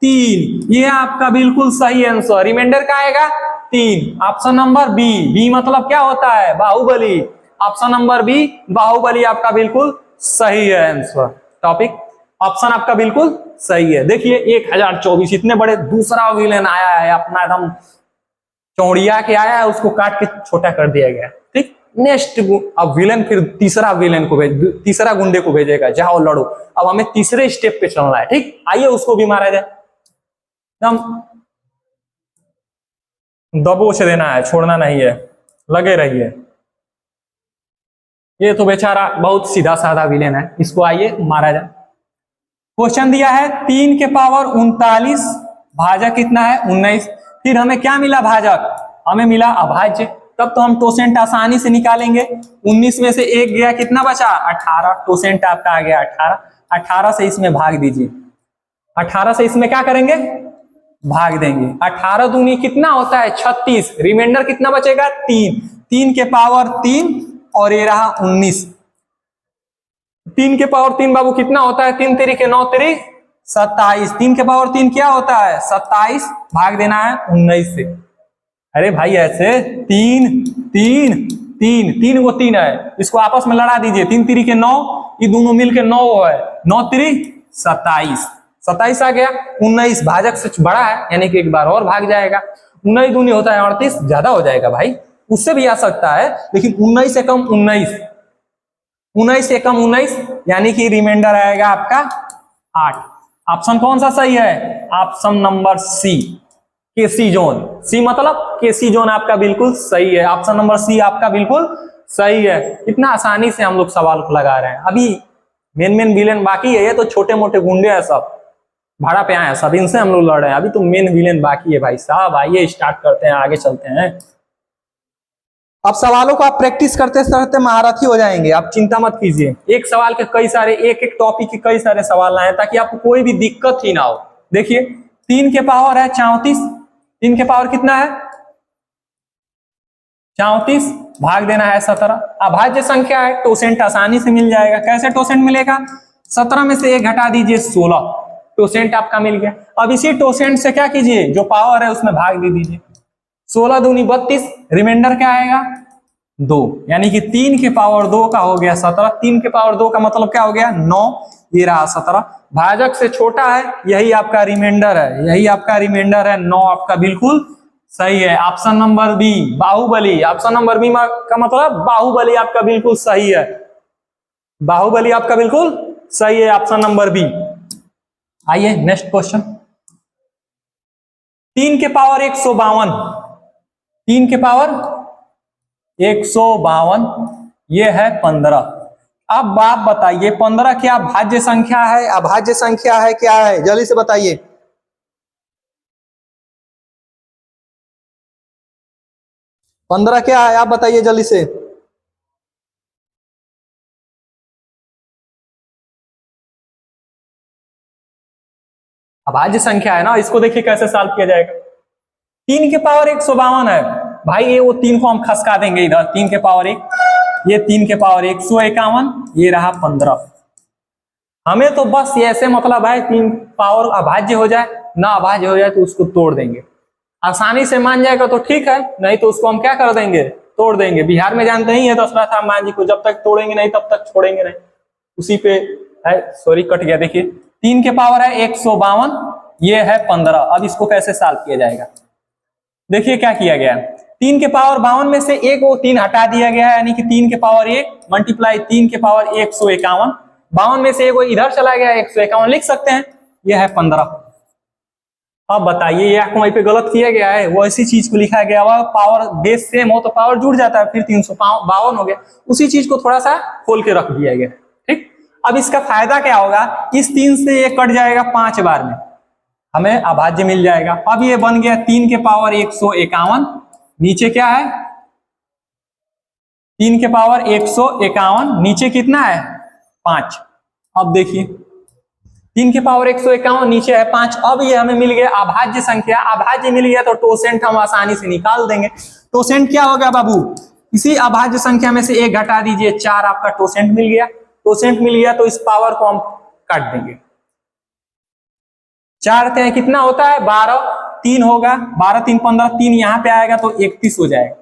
3। ये आपका बिल्कुल सही आंसर, रिमाइंडर क्या आएगा 3। ऑप्शन नंबर बी मतलब क्या होता है, Baahubali. Option number B Baahubali आपका बिल्कुल सही है आंसर। टॉपिक ऑप्शन आपका बिल्कुल सही है। देखिए 1024, इतने बड़े दूसरा विलेन आया है अपना, एकदम चौड़िया के आया है, उसको काट के छोटा कर दिया गया। ठीक, नेक्स्ट अब विलेन, फिर तीसरा विलेन को तीसरा गुंडे को भेजेगा, जाओ लड़ो। अब हमें तीसरे स्टेप पे चलना है। ठीक, आइए उसको भी मारा जाए, एकदम दबोच देना है, छोड़ना नहीं है, लगे रहिए। ये तो बेचारा बहुत सीधा साधा विलेन है, इसको आइए मारा जाए। क्वेश्चन दिया है 3 के पावर 39, भाजक कितना है 19। फिर हमें क्या मिला भाजक, हमें मिला अभाज्य, तब तो हम टोसेंट आसानी से निकालेंगे। 19 में से 1 गया, कितना बचा 18, टोसेंट आपका आ गया 18। 18 से इसमें भाग दीजिए, 18 से इसमें क्या करेंगे, भाग देंगे। 18 दूनी कितना होता है 36, रिमाइंडर कितना बचेगा 3। 3 के पावर 3 और ये रहा 19। 3 के पावर 3 बाबू कितना होता है, 3 तेरी के 9 तेरी 27। 3 के पावर 3 क्या होता है 27, भाग देना है 19 से। अरे भाई ऐसे 3 3 3 3 वो 3 है, इसको आपस में लड़ा दीजिए। 3 3 के 9, ये दोनों मिलके 9 है, 9 3 27, 27 आ गया। 19 भाजक से बड़ा है, यानी कि एक बार और भाग जाएगा। 19 दूनी होता है 38, ज्यादा हो जाएगा भाई, उससे भी आ सकता है, लेकिन 19 से कम 19, 19 से कम 19, यानी कि रिमाइंडर आएगा आपका 8। ऑप्शन कौन सा सही है, ऑप्शन नंबर सी, केसी जोन। सी मतलब केसी जोन आपका बिल्कुल सही है। ऑप्शन नंबर सी आपका बिल्कुल सही है। इतना आसानी से हम लोग सवाल को लगा रहे हैं। अभी मेन मेन विलेन बाकी है, ये तो छोटे मोटे गुंडे हैं सब, भाड़ा पे आए हैं सब, इनसे हम लोग लड़ रहे हैं। अभी तो मेन विलेन बाकी है भाई साहब। आइए स्टार्ट करते हैं, आगे चलते हैं। अब सवालों को आप प्रैक्टिस करते करते महारथी हो जाएंगे, आप चिंता मत कीजिए। एक सवाल के कई सारे, एक एक टॉपिक के कई सारे सवाल लाए ताकि आपको कोई भी दिक्कत ही ना हो। देखिए 3 के पावर है 34, 3 के पावर कितना है 34, भाग देना है 17। अभाज्य संख्या है, टोसेंट आसानी से मिल जाएगा। कैसे टोसेंट मिलेगा, 17 में से 1 घटा दीजिए 16, टोसेंट आपका मिल गया। अब इसी टोसेंट से क्या कीजिए, जो पावर है उसमें भाग दे दीजिए। 16 दूनी 32, रिमाइंडर क्या आएगा 2, यानी कि 3 के पावर 2 का हो गया 17। 3 के पावर 2 का मतलब क्या हो गया 9, ये रहा 17। भाजक से छोटा है, यही आपका रिमाइंडर है, यही आपका रिमाइंडर है 9, आपका बिल्कुल सही है। Option number B Baahubali, option number B का मतलब बाहुबली आपका बिल्कुल सही है। बाहुबली आपका बिल्कुल सही है, ऑप्शन नंबर बी। आइए नेक्स्ट क्वेश्चन। 3 के पावर 152, 3 के पावर 152, ये है 15। अब आप बताइए 15 क्या भाज्य संख्या है, अभाज्य संख्या है, क्या है, जल्दी से बताइए। पंद्रह क्या है, आप बताइए जल्दी से। अभाज्य संख्या है ना, इसको देखिए कैसे सॉल्व किया जाएगा। 3 के पावर 152 है भाई, ये वो 3 को हम खसका देंगे इधर, 3 के पावर 1, ये 3 के पावर 151, ये रहा 15। हमें तो बस ये ऐसे मतलब है 3 पावर अभाज्य हो जाए ना, अभाज्य हो जाए तो उसको तोड़ देंगे। आसानी से मान जाएगा तो ठीक है, नहीं तो उसको हम क्या कर देंगे, तोड़ देंगे। बिहार में जानते ही है दशरथ राम मान जी को, जब तक तोड़ेंगे नहीं तब तक छोड़ेंगे नहीं, उसी पे है। सॉरी कट गया। देखिए 3 के पावर है 152, ये है 15। अब इसको कैसे सॉल्व किया जाएगा, देखिए क्या किया गया। 3 के पावर 52 में से एक वो 3 हटा दिया गया है, यानी कि 3 के पावर 1 मल्टीप्लाई 3 के पावर 151, 52 में से एक वो इधर चला गया 151 लिख सकते हैं, यह है 15। अब बताइए ये वहीं पे गलत किया गया है, वो ऐसी चीज को लिखा गया हुआ, पावर बेस सेम हो तो पावर जुड़ जाता है, फिर 352 हो गया, उसी चीज को थोड़ा सा खोल के रख दिया गया। ठीक, अब इसका फायदा क्या होगा, इस 3 से ये कट जाएगा 5 बार में, हमें अभाज्य मिल जाएगा। अब ये बन गया 3 के पावर 151, नीचे क्या है 3 के पावर 151, नीचे कितना है 5। अब देखिए 3 के पावर 151, नीचे है 5। अब ये हमें मिल गया अभाज्य संख्या, अभाज्य मिल गया तो टोसेंट हम आसानी से निकाल देंगे। टोसेंट क्या होगा बाबू, इसी अभाज्य संख्या में से 1 घटा दीजिए 4, आपका टोसेंट मिल गया। टोसेंट मिल गया तो इस पावर को हम काट देंगे। 4 के कितना होता है 12, 3 होगा, 12 3 15, 3 यहाँ पे आएगा तो 31 हो जाएगा।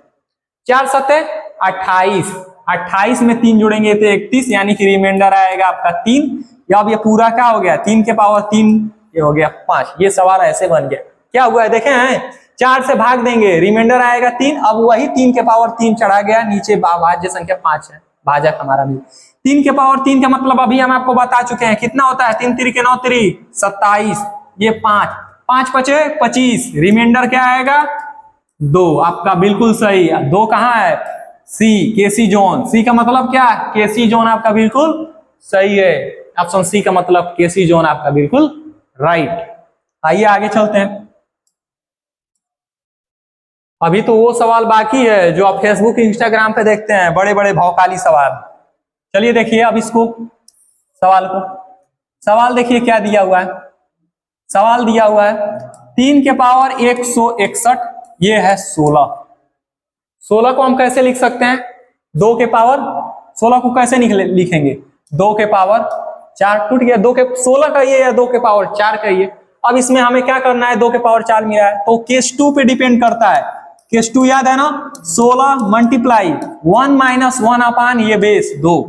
4 सते 28, 28 में 3 जोड़ेंगे तो 31, यानी कि रिमाइंडर आएगा आपका 3। अब ये पूरा क्या हो गया 3 के पावर 3, ये हो गया 5। ये सवाल ऐसे बन गया, क्या हुआ है देखें हैं, 4 से भाग देंगे रिमाइंडर आएगा 3। अब वही 3 के पावर 3 चढ़ा गया नीचे, भाज्य संख्या 5 है, भाजक हमारा भी 3 के पावर 3 का मतलब अभी हम आपको बता चुके हैं कितना होता है, 3 3 के 9 3 27, ये 5 5 5 25, रिमाइंडर क्या आएगा 2, आपका बिल्कुल सही। 2 कहाँ है सी, केसी जोन, सी का मतलब क्या, केसी जोन आपका बिल्कुल सही है। ऑप्शन सी का मतलब केसी जोन आपका बिल्कुल राइट। आइए आगे चलते हैं। अभी तो वो सवाल बाकी है जो आप फेसबुक इंस्टाग्राम पे देखते हैं, बड़े बड़े भौकाली सवाल। चलिए देखिए अब इसको सवाल को, सवाल देखिए क्या दिया हुआ है। सवाल दिया हुआ है 3 के पावर 161, ये है 16। 16 को हम कैसे लिख सकते हैं, 2 के पावर 16 को कैसे लिखेंगे, 2 के पावर 4, टूट गया, 2 के 16 कहिए या 2 के पावर 4 कहिए। अब इसमें हमें क्या करना है, 2 के पावर 4 मिला है तो केस 2 पे डिपेंड करता है। केस 2 याद है ना, 16 मल्टीप्लाई 1 माइनस 1 अपान ये बेस 2।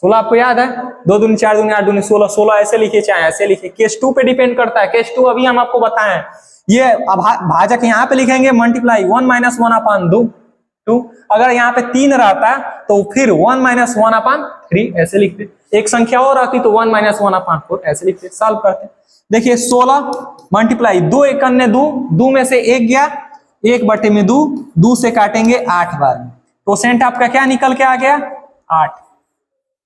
16 आपको याद है, 2 दूनी 4 दूनी 8 दूनी 16, 16 ऐसे लिखिए चाहे ऐसे लिखिए, केस 2 पे डिपेंड करता है। केस 2 अभी हम आपको बताएं, ये भाजक यहाँ पे लिखेंगे मल्टीप्लाई 1 माइनस 1 अपान 2। अगर यहाँ पे 3 रहता है तो फिर 1 माइनस 1 अपान 3 ऐसे लिखते। एक संख्या और आती तो 1 माइनस 1 अपान 4 ऐसे लिखते। सॉल्व करते, देखिए 16 मल्टीप्लाई 2 1 2, 2 में से 1 गया, 1 बटे में 2, 2 से काटेंगे 8 बार में, टोसेंट आपका क्या निकल के आ गया 8।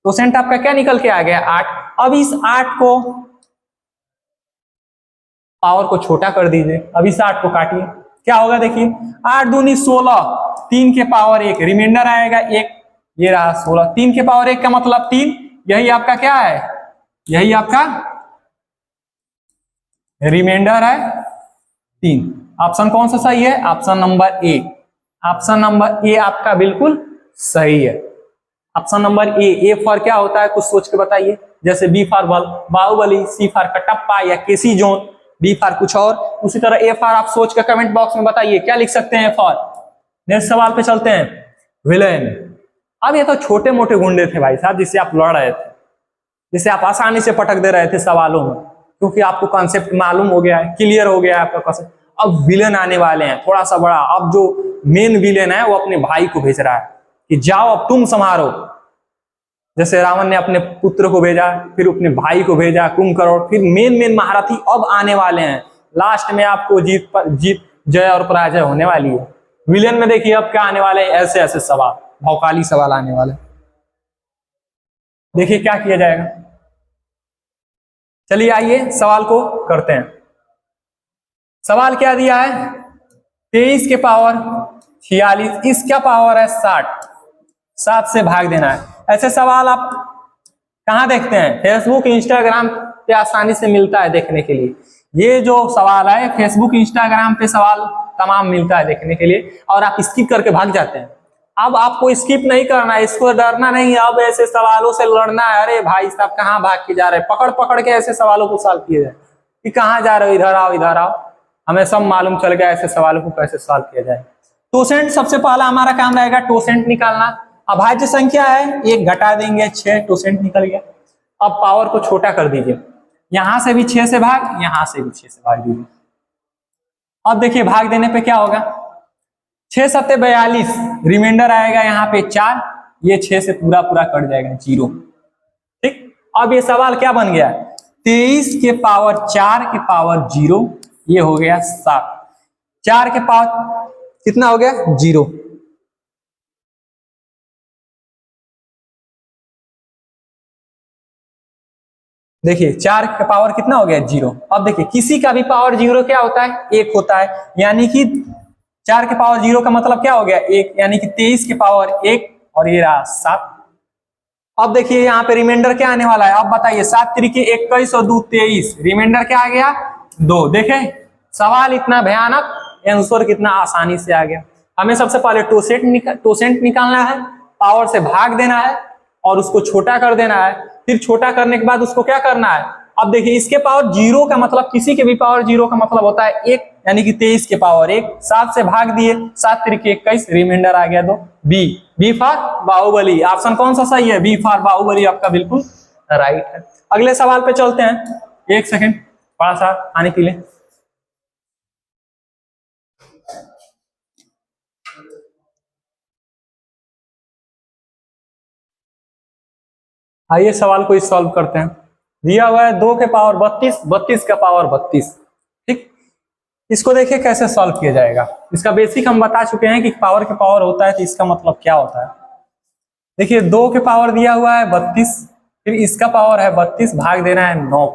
क्वोशेंट आपका क्या निकल के आ गया 8। अब इस 8 को पावर को छोटा कर दीजिए, अब इस 8 को काटिए, क्या होगा देखिए 8 दूनी 16, 3 के पावर 1, रिमाइंडर आएगा 1, ये रहा 16, 3 के पावर 1 का मतलब 3, यही आपका क्या है, यही आपका रिमाइंडर है 3। ऑप्शन कौन सा सही है, option number A, option number A आपका बिल्कुल सही है। ऑप्शन नंबर ए फॉर क्या होता है कुछ सोच के बताइए, जैसे B for Baahubali, C for Kattappa या केसी जोन, बी फॉर कुछ और, उसी तरह ए फॉर आप सोच के कमेंट बॉक्स में बताइए क्या लिख सकते हैं फॉर। नेक्स्ट सवाल पे चलते हैं, विलेन। अब ये तो छोटे मोटे गुंडे थे भाई साहब जिससे आप लड़ रहे थे, जिसे आप आसानी से पटक दे रहे थे सवालों में, क्योंकि आपको कॉन्सेप्ट मालूम हो गया है, क्लियर हो गया है आपका कॉन्सेप्ट। अब विलेन आने वाले हैं थोड़ा सा बड़ा, अब जो मेन विलेन है वो अपने भाई को भेज रहा है कि जाओ अब तुम संभालो, जैसे रावण ने अपने पुत्र को भेजा, फिर अपने भाई को भेजा कुंभकर्ण, फिर मेन महारथी अब आने वाले हैं, लास्ट में आपको जीत जय और पराजय होने वाली है। विलेन में देखिए अब क्या आने वाले हैं, ऐसे ऐसे सवाल, भौकाली सवाल आने वाले, देखिए क्या किया जाएगा। चलिए आइए सवाल को करते हैं। सवाल क्या दिया है, 23 के पावर 46, इसका पावर है 60, 7 से भाग देना है। ऐसे सवाल आप कहां देखते हैं, फेसबुक इंस्टाग्राम पे आसानी से मिलता है देखने के लिए। ये जो सवाल है फेसबुक इंस्टाग्राम पे सवाल तमाम मिलता है देखने के लिए, और आप स्किप करके भाग जाते हैं। अब आपको स्किप नहीं करना है, इसको डरना नहीं, अब ऐसे सवालों से लड़ना है। अरे भाई साहब कहाँ भाग के जा रहे हैं, पकड़ पकड़ के ऐसे सवालों को सॉल्व किया जाए कि कहाँ जा रहे हो, इधर आओ इधर आओ, हमें सब मालूम चल गया ऐसे सवालों को कैसे सॉल्व किया जाए। टोसेंट सबसे पहला हमारा काम रहेगा टोसेंट निकालना। अभाज्य संख्या है 1 घटा देंगे 6, टोसेंट निकल गया। अब पावर को छोटा कर दीजिए, यहां से भी 6 से भाग, यहां से भी 6 से भाग दीजिए। अब देखिए भाग देने पे क्या होगा, 6 सत्ते 42, रिमाइंडर आएगा यहाँ पे 4, ये 6 से पूरा पूरा कट जाएगा 0। ठीक, अब ये सवाल क्या बन गया, 23 के पावर 4 के पावर 0, ये हो गया 7, 4 के पावर कितना हो गया 0। देखिए 4 का पावर कितना हो गया 0। अब देखिए किसी का भी पावर 0 क्या होता है 1 होता है, यानी कि 4 के पावर 0 का मतलब क्या हो गया 1, यानी कि 23 के पावर 1, और ये रहा 7। अब देखिए यहाँ पे रिमाइंडर क्या आने वाला है, अब बताइए 7 त्रिके 21 और 2 23, रिमाइंडर क्या आ गया 2। देखे सवाल इतना भयानक, आंसर कितना आसानी से आ गया। हमें सबसे पहले टोसेंट निकालना है, पावर से भाग देना है और उसको छोटा कर देना है, फिर छोटा करने के बाद उसको क्या करना है। अब देखिए इसके पावर 0 का मतलब, किसी के भी पावर 0 का मतलब होता है 1, यानी कि 23 के पावर 1, 7 से भाग दिए, 7 त्रिके 21, रिमाइंडर आ गया 2। बी फॉर बाहुबली, ऑप्शन कौन सा सही है, बी फॉर बाहुबली आपका बिल्कुल राइट है। अगले सवाल पे चलते हैं, 1 सेकेंड थोड़ा सा पानी पी लें। आइए सवाल को सॉल्व करते हैं। दिया हुआ है 2 के पावर 32, 32 का पावर 32। ठीक, इसको देखिए कैसे सॉल्व किया जाएगा। इसका बेसिक हम बता चुके हैं कि पावर के पावर होता है तो इसका मतलब क्या होता है। देखिए 2 के पावर दिया हुआ है 32, फिर इसका पावर है 32, भाग देना है 9।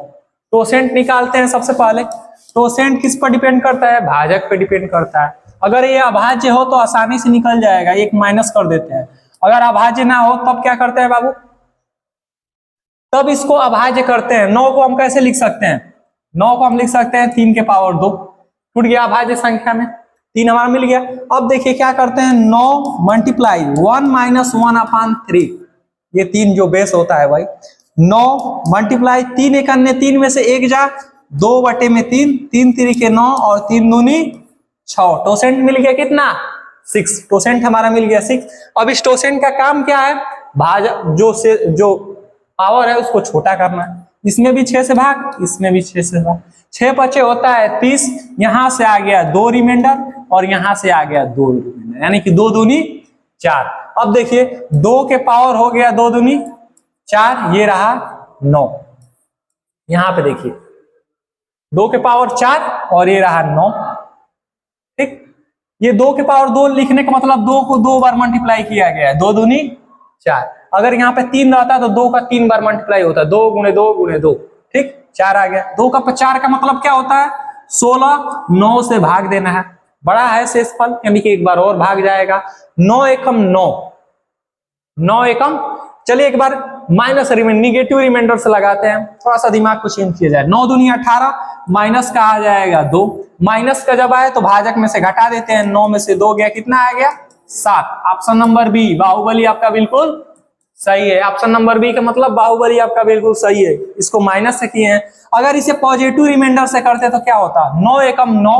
टोसेंट निकालते हैं सबसे पहले। टोसेंट किस पर डिपेंड करता है, भाजक पे डिपेंड करता है। अगर ये अभाज्य हो तो आसानी से निकल जाएगा, एक माइनस कर देते हैं। अगर अभाज्य ना हो तब क्या करते हैं बाबू, तब इसको अभाज्य करते हैं। 9 को हम कैसे लिख सकते हैं, 9 को हम लिख सकते हैं 3 के पावर 2, टूट गया अभाज्य संख्या में, 3 हमारा मिल गया। अब देखिए क्या करते हैं, 9 मल्टीप्लाई 1 माइनस 1/3, ये 3 जो बेस होता है भाई, 9 मल्टीप्लाई 3 एक अन्य 3 में से 1 जा, 2/3, 3 त्रिके 9 और 3 दूनी 6। टोसेंट मिल गया कितना 6, टोसेंट हमारा मिल गया 6। अब इस टोसेंट का काम क्या है, भाजक जो पावर है उसको छोटा करना है। इसमें भी 6 से भाग, इसमें भी 6 से भाग, 6 बचे होता है 30, यहां से आ गया 2 रिमाइंडर और यहां से आ गया 2 रिमाइंडर, यानी कि 2 दूनी 4। अब देखिए 2 के पावर हो गया 2 दूनी 4, ये रहा 9। यहां पे देखिए 2 के पावर 4 और ये रहा 9। ठीक, ये 2 के पावर 2 लिखने का मतलब 2 को 2 बार मल्टीप्लाई किया गया है, 2 दूनी 4। अगर यहाँ पे 3 रहता है तो 2 का 3 बार मल्टीप्लाई होता है, 2 गुणे 2 गुणे 2, ठीक 4 आ गया। 2 का 4 का मतलब क्या होता है 16, 9 से भाग देना है, बड़ा है शेषफल यानी कि एक बार और भाग जाएगा। 9 एकम 9, 9 एकम, चलिए एक बार माइनस निगेटिव रिमाइंडर से लगाते हैं, थोड़ा सा दिमाग को चेंज किया जाए। 9 दूनी 18, माइनस का आ जाएगा 2, माइनस का जब आए तो भाजक में से घटा देते हैं, 9 में से 2 गया, कितना आ गया 7। ऑप्शन नंबर बी बाहुबली आपका बिल्कुल सही है। ऑप्शन नंबर बी का मतलब बाहुबली आपका बिल्कुल सही है, इसको माइनस से किए हैं। अगर इसे पॉजिटिव रिमाइंडर से करते तो क्या होता, 9 एकम 9,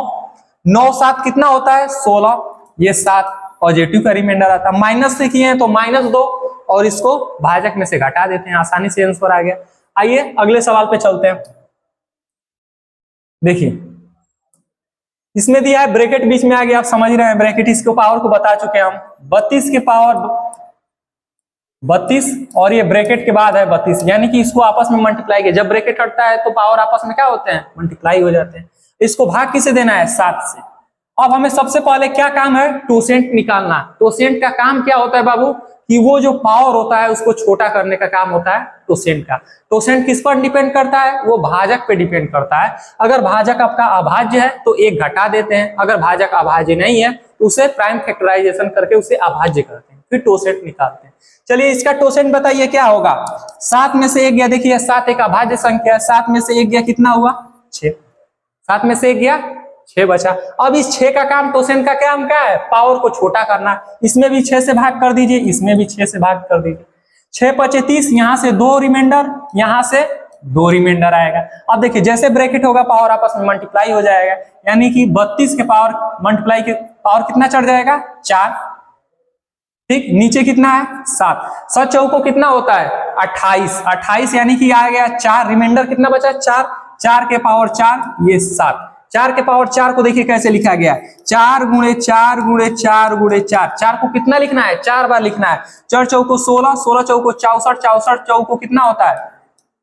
9 7 कितना होता है 16, ये 7 पॉजिटिव का रिमाइंडर आता है। माइनस से किए हैं तो -2 और इसको भाजक में से घटा देते हैं, आसानी से आंसर आ गया। आइए अगले सवाल पे चलते हैं। देखिए इसमें दिया है ब्रैकेट बीच में आ गया, आप समझ रहे हैं ब्रैकेट, इसको पावर को बता चुके हैं हम, 32 के पावर 32 और ये ब्रैकेट के बाद है 32, यानी कि इसको आपस में मल्टीप्लाई किया, जब ब्रैकेट हटता है तो पावर आपस में क्या होते हैं मल्टीप्लाई हो जाते हैं। इसको भाग किसे देना है 7 से। अब हमें सबसे पहले क्या काम है टोसेंट निकालना। टोसेंट का काम क्या होता है बाबू कि वो जो पावर होता है उसको छोटा करने का काम होता है टोसेंट का। टोसेंट किस पर डिपेंड करता है, वो भाजक पे डिपेंड करता है। अगर भाजक आपका अभाज्य है तो 1 घटा देते हैं, अगर भाजक अभाज्य नहीं है तो उसे प्राइम फैक्टराइजेशन करके उसे अभाज्य करते हैं, फिर टोसेंट निकालते हैं। चलिए इसका टोसेंट बताइए क्या होगा। 7 में से 1 गया, देखिए 7 एक अभाज्य संख्या है, 7 में से 1 गया कितना हुआ 6, 7 में से 1 गया 6 बचा। अब इस 6 का काम टोसेंट का काम क्या है पावर को छोटा करना, इसमें भी 6 से भाग कर दीजिए, इसमें भी 6 से भाग कर दीजिए, 6 × 30, यहाँ से 2 रिमाइंडर, यहाँ से 2 रिमाइंडर आएगा। अब देखिए जैसे ब्रैकेट होगा पावर आपस में मल्टीप्लाई हो जाएगा, यानी कि 32 के पावर मल्टीप्लाई के पावर कितना चढ़ जाएगा 4, ठीक, नीचे कितना है 7, 7 चौको कितना होता है 28, 28 यानी कि आ गया 4, रिमाइंडर कितना बचा 4, 4 के पावर 4 ये 7, 4 के पावर 4 को देखिए कैसे लिखा गया 4 × 4 × 4 × 4, 4 को कितना लिखना है 4 बार लिखना है, 4 चौको 16, 16 चौको 64, 64 चौको कितना होता है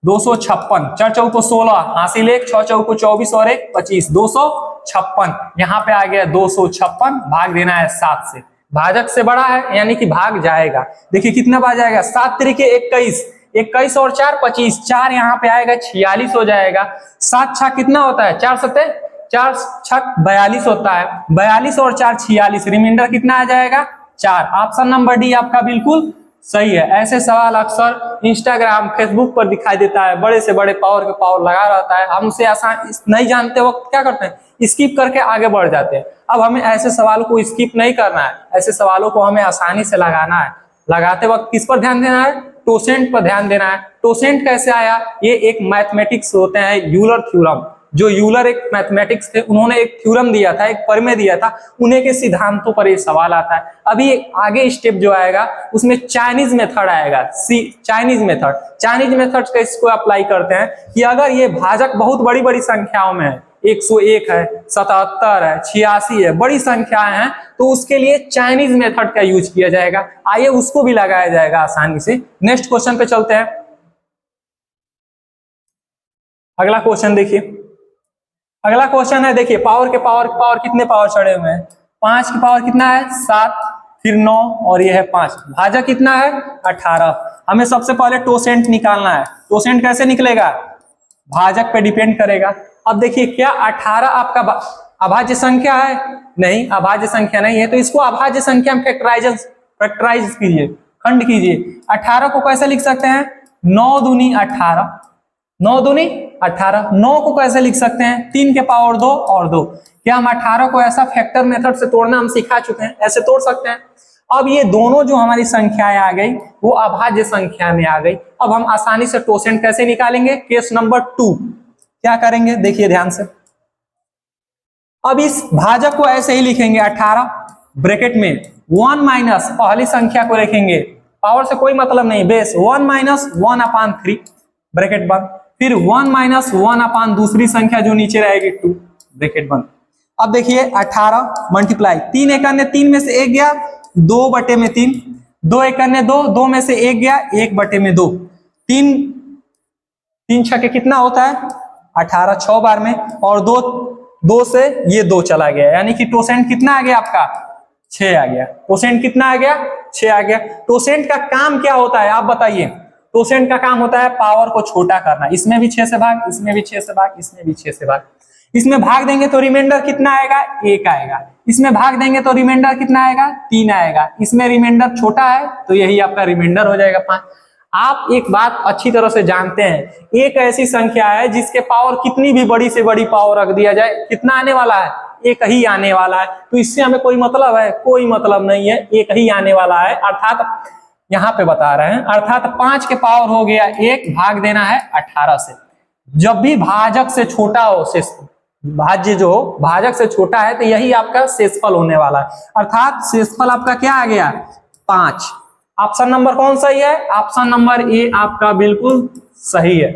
256, 4 चौको 16, हासिल 1, 6 चौको 24 और 1 25, 256, यहाँ पे आ गया 256, भाग देना है 7 से, भाजक से बड़ा है यानी कि भाग जाएगा। देखिए कितना भाग जाएगा 7 × 21, 21 और 4 25, 4 यहाँ पे आएगा 46 हो जाएगा। 7 छक कितना होता है 4 7 4 छक 42 होता है, 42 और 4 46, रिमाइंडर कितना आ जाएगा 4। ऑप्शन नंबर डी आपका बिल्कुल सही है। ऐसे सवाल अक्सर इंस्टाग्राम फेसबुक पर दिखाई देता है, बड़े से बड़े पावर के पावर लगा रहता है, हम उसे आसान नहीं जानते वक्त क्या करते हैं स्किप करके आगे बढ़ जाते हैं। अब हमें ऐसे सवालों को स्किप नहीं करना है, ऐसे सवालों को हमें आसानी से लगाना है। लगाते वक्त किस पर ध्यान देना है टोसेंट पर ध्यान देना है। टोसेंट कैसे आया, ये एक मैथमेटिक्स होते हैं यूलर थ्योरम, जो यूलर एक मैथमेटिक्स थे उन्होंने एक थ्योरम दिया था, एक प्रमेय दिया था, उन्हीं के सिद्धांतों पर ये सवाल आता है। अभी आगे स्टेप जो आएगा उसमें चाइनीज मेथड आएगा, चाइनीज मेथड का इसको अप्लाई करते हैं कि अगर ये भाजक बहुत बड़ी बड़ी संख्याओं में है, 101 है 77 है 86 है, बड़ी संख्याएं हैं, तो उसके लिए चाइनीज मेथड का यूज किया जाएगा। आइए उसको भी लगाया जाएगा आसानी से। नेक्स्ट क्वेश्चन पे चलते हैं। अगला क्वेश्चन देखिए, अगला क्वेश्चन है, देखिए पावर के पावर कितने पावर चढ़े हुए हैं, 5 की पावर कितना है 7, फिर 9 और ये है 5, भाजक कितना है 18। हमें सबसे पहले टोसेंट निकालना है। टोसेंट कैसे निकलेगा, भाजक पे डिपेंड करेगा। अब देखिए क्या 18 आपका अभाज्य संख्या है, नहीं अभाज्य संख्या नहीं है, तो इसको अभाज्य संख्या में फैक्टराइज कीजिए, खंड कीजिए। 18 को कैसे लिख सकते हैं 9 दूनी 18, 9 दूनी 18। 9 को कैसे लिख सकते हैं 3 के पावर 2 और 2। क्या हम 18 को ऐसा फैक्टर मेथड से तोड़ना हम सिखा चुके हैं, ऐसे तोड़ सकते हैं। अब ये दोनों जो हमारी संख्याएं आ गई वो अभाज्य संख्या में आ गई। अब हम आसानी से टोसेंट कैसे निकालेंगे, केस नंबर 2 क्या करेंगे देखिए ध्यान से। अब इस भाजक को ऐसे ही लिखेंगे 18 ब्रैकेट में 1 माइनस पहली संख्या को लिखेंगे, पावर से कोई मतलब नहीं, बेस 1 माइनस 1/3 ब्रैकेट बंद, फिर 1 माइनस 1/ दूसरी संख्या जो नीचे रहेगी 2 ब्रैकेट बंद। अब देखिए 18 मल्टीप्लाई 3 एकन्ने 3 में से 1 गया 2/3, 2 एकन्ने 2, 2 में से 1 गया 1/2, 3 छक्के कितना होता है 18 6 बार में, और 2 से ये 2 चला गया, यानी कि टोसेंट कितना आ गया आपका 6 आ गया। टोसेंट कितना आ गया? 6 आ गया। टोसेंट का काम क्या होता है आप बताइए? टोसेंट का काम होता है पावर को छोटा करना। इसमें भी 6 से भाग, इसमें भी 6 से भाग, इसमें भी 6 से भाग। इसमें भाग देंगे तो रिमाइंडर कितना आएगा? 1 आएगा। इसमें भाग देंगे तो रिमाइंडर कितना आएगा? 3 आएगा। इसमें रिमाइंडर छोटा है तो यही आपका रिमाइंडर हो जाएगा 5। आप एक बात अच्छी तरह से जानते हैं, एक ऐसी संख्या है जिसके पावर कितनी भी बड़ी से बड़ी पावर रख दिया जाए, कितना आने वाला है? एक ही आने वाला है। तो इससे हमें कोई मतलब है? कोई मतलब नहीं है, एक ही आने वाला है। अर्थात यहाँ पे बता रहे हैं, अर्थात 5 के पावर हो गया 1, भाग देना है 18 से। जब भी भाजक से छोटा हो, भाज्य जो भाजक से छोटा है, तो यही आपका शेषफल होने वाला है। अर्थात शेषफल आपका क्या आ गया? 5। ऑप्शन नंबर कौन सही है? ऑप्शन नंबर ए आपका बिल्कुल सही है।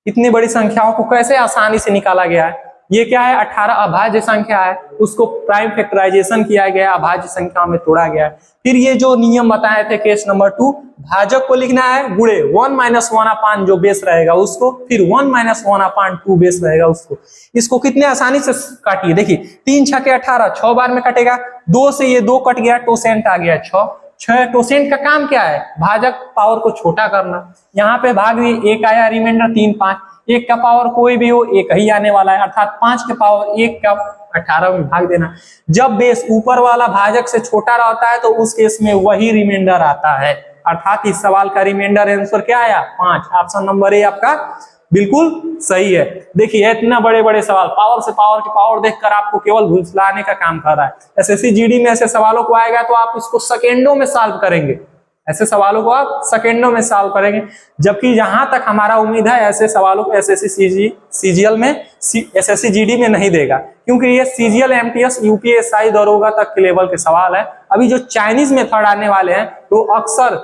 इतनी बड़ी संख्याओं को कैसे आसानी से निकाला गया है? ये क्या है? 18 अभाज्य संख्या है, उसको प्राइम फैक्टराइजेशन किया गया, अभाज्य संख्याओं में तोड़ा गया है। फिर ये जो नियम बताए थे केस नंबर 2, भाजक को लिखना है गुणे 1 - 1/, जो बेस रहेगा उसको, फिर 1 - 1/2 बेस रहेगा उसको। इसको कितने आसानी से काटिए, देखिए 3 × 6 = 18, 6 बार में कटेगा। 2 से ये 2 कट गया, टोसेंट आ गया 6। टोसेंट का काम क्या है? भाजक पावर को छोटा करना। यहाँ पे भाग दिए 1 आया, रिमाइंडर 3 5। 1 का पावर कोई भी हो, 1 ही आने वाला है। अर्थात 5 के पावर 1 का 18 में भाग देना। जब बेस ऊपर वाला भाजक से छोटा रहता है तो उस केस में वही रिमाइंडर आता है। अर्थात इस सवाल का रिमाइंडर आंसर क्या आया? 5। ऑप्शन नंबर ए आपका बिल्कुल सही है। देखिए इतना बड़े बड़े सवाल, पावर से पावर की पावर देखकर आपको केवल भुलने का काम कर रहा है। एसएससी जीडी में ऐसे सवालों को आएगा तो आप उसको सेकेंडों में सॉल्व करेंगे। ऐसे सवालों को आप सेकेंडों में सॉल्व करेंगे। जबकि जहां तक हमारा उम्मीद है, ऐसे सवालों को एसएससी सीजीएल में, एसएससी जीडी में नहीं देगा, क्योंकि ये सीजीएल, एमटीएस, यूपीएसआई, दरोगा तक के लेवल के सवाल है। अभी जो चाइनीज मेथड आने वाले हैं तो अक्सर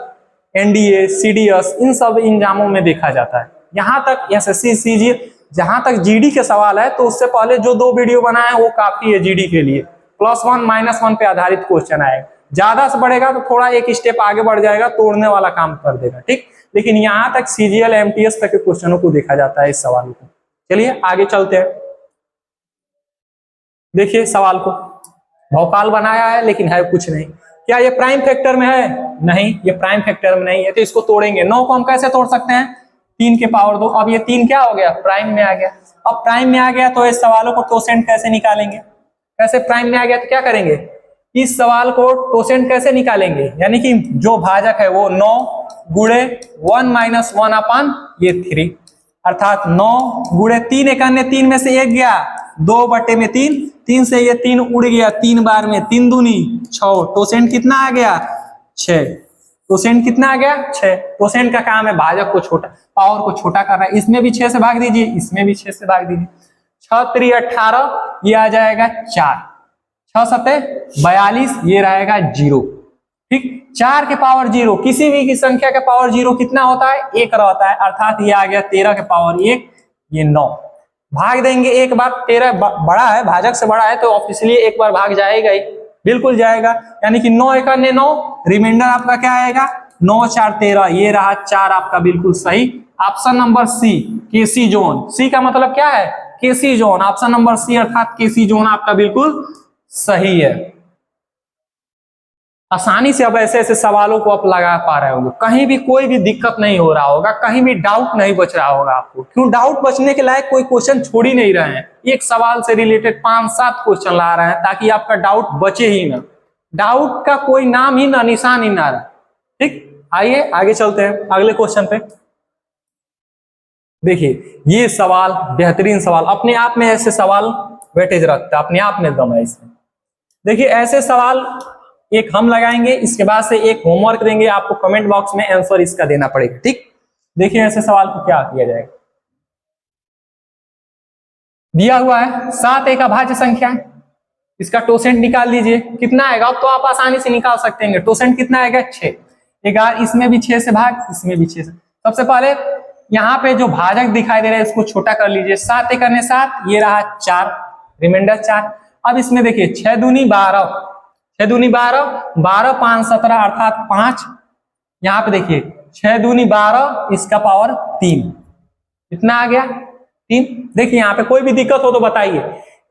एनडीए, सीडीएस, इन सब एग्जामों में देखा जाता है। यहाँ तक एसएससी सीजीएल, जहां तक जीडी के सवाल है तो उससे पहले जो 2 वीडियो बनाए हैं वो काफी है जीडी के लिए। +1 -1 पे आधारित क्वेश्चन आएगा। ज्यादा से बढ़ेगा तो थोड़ा एक स्टेप आगे बढ़ जाएगा, तोड़ने वाला काम कर देगा, ठीक। लेकिन यहाँ तक सीजीएल, एमटीएस तक के क्वेश्चनों को देखा जाता है इस सवालों को। चलिए आगे चलते हैं। देखिए सवाल को भौकाल बनाया है लेकिन है कुछ नहीं। क्या ये प्राइम फैक्टर में है? नहीं, ये प्राइम फैक्टर में नहीं है। तो इसको तोड़ेंगे। 9 को हम कैसे तोड़ सकते हैं? 3 के पावर 2। अब ये 3 क्या हो गया? प्राइम में आ गया। अब प्राइम में आ गया तो इस सवालों को टोसेंट कैसे निकालेंगे? कैसे प्राइम में आ गया तो क्या करेंगे? इस सवाल को टोसेंट कैसे निकालेंगे? यानी कि जो भाजक है वो 9 गुणे 1 - 1/3, अर्थात 9 गुणे 3 × 3 में से 1 गया, 2/3, 3 से ये 3 उड़ गया, 3 बार में 3 दूनी 6। टोसेंट कितना आ गया? 6। टोसेंट कितना आ गया? 6। टोसेंट का काम है भाजक को छोटा, पावर को छोटा करना है। इसमें भी 6 से भाग दीजिए, इसमें भी 6 से भाग दीजिए। 6 × 3 = 18, ये आ जाएगा 4। 6 × 7 = 42, ये रहेगा 0, ठीक। 4 के पावर 0, किसी भी की संख्या के पावर 0 कितना होता है? 1 रहता है। अर्थात ये आ गया 13 के पावर 1, ये 9। भाग देंगे एक बार, 13 बड़ा है, भाजक से बड़ा है तो ऑब्वियसली एक बार भाग जाएगा ही, बिल्कुल जाएगा। यानी कि 9 × 9, रिमाइंडर आपका क्या आएगा? 9 × 4 = 13, ये रहा 4 आपका बिल्कुल सही। ऑप्शन नंबर सी, केसी जोन। सी का मतलब क्या है? केसी जोन। ऑप्शन नंबर सी अर्थात केसी जोन आपका बिल्कुल सही है। आसानी से अब ऐसे ऐसे सवालों को आप लगा पा रहे होंगे, कहीं भी कोई भी दिक्कत नहीं हो रहा होगा, कहीं भी डाउट नहीं बच रहा होगा आपको। क्यों? डाउट बचने के लायक कोई क्वेश्चन छोड़ ही नहीं रहे हैं। एक सवाल से रिलेटेड 5-7 क्वेश्चन ला रहे हैं ताकि आपका डाउट बचे ही ना। डाउट का कोई नाम ही ना, निशान ही ना रहा, ठीक। आइए आगे चलते हैं अगले क्वेश्चन पे। देखिए ये सवाल बेहतरीन सवाल, अपने आप में ऐसे सवाल वेटेज रखता है, अपने आप में दम है इसमें। देखिए ऐसे सवाल एक हम लगाएंगे, इसके बाद से एक होमवर्क देंगे आपको, कमेंट बॉक्स में आंसर इसका देना पड़ेगा, ठीक। देखिए ऐसे सवाल को क्या किया जाएगा। दिया हुआ है 7 एक अभाज्य संख्या है, इसका टोसेंट निकाल लीजिए, कितना आएगा? अब तो आप आसानी से निकाल सकते हैं। टोसेंट कितना आएगा? 6। इसमें भी 6 से भाग, इसमें भी 6 से। सबसे पहले यहाँ पे जो भाजक दिखाई दे रहा है इसको छोटा कर लीजिए। 7 × 7, ये रहा 4, रिमाइंडर 4। अब इसमें देखिए 6 दूनी 12, 6 दूनी 12, 12 5 17 अर्थात 5। यहाँ पे देखिए 6 दूनी 12, इसका पावर 3, कितना आ गया? 3। देखिए यहाँ पे कोई भी दिक्कत हो तो बताइए।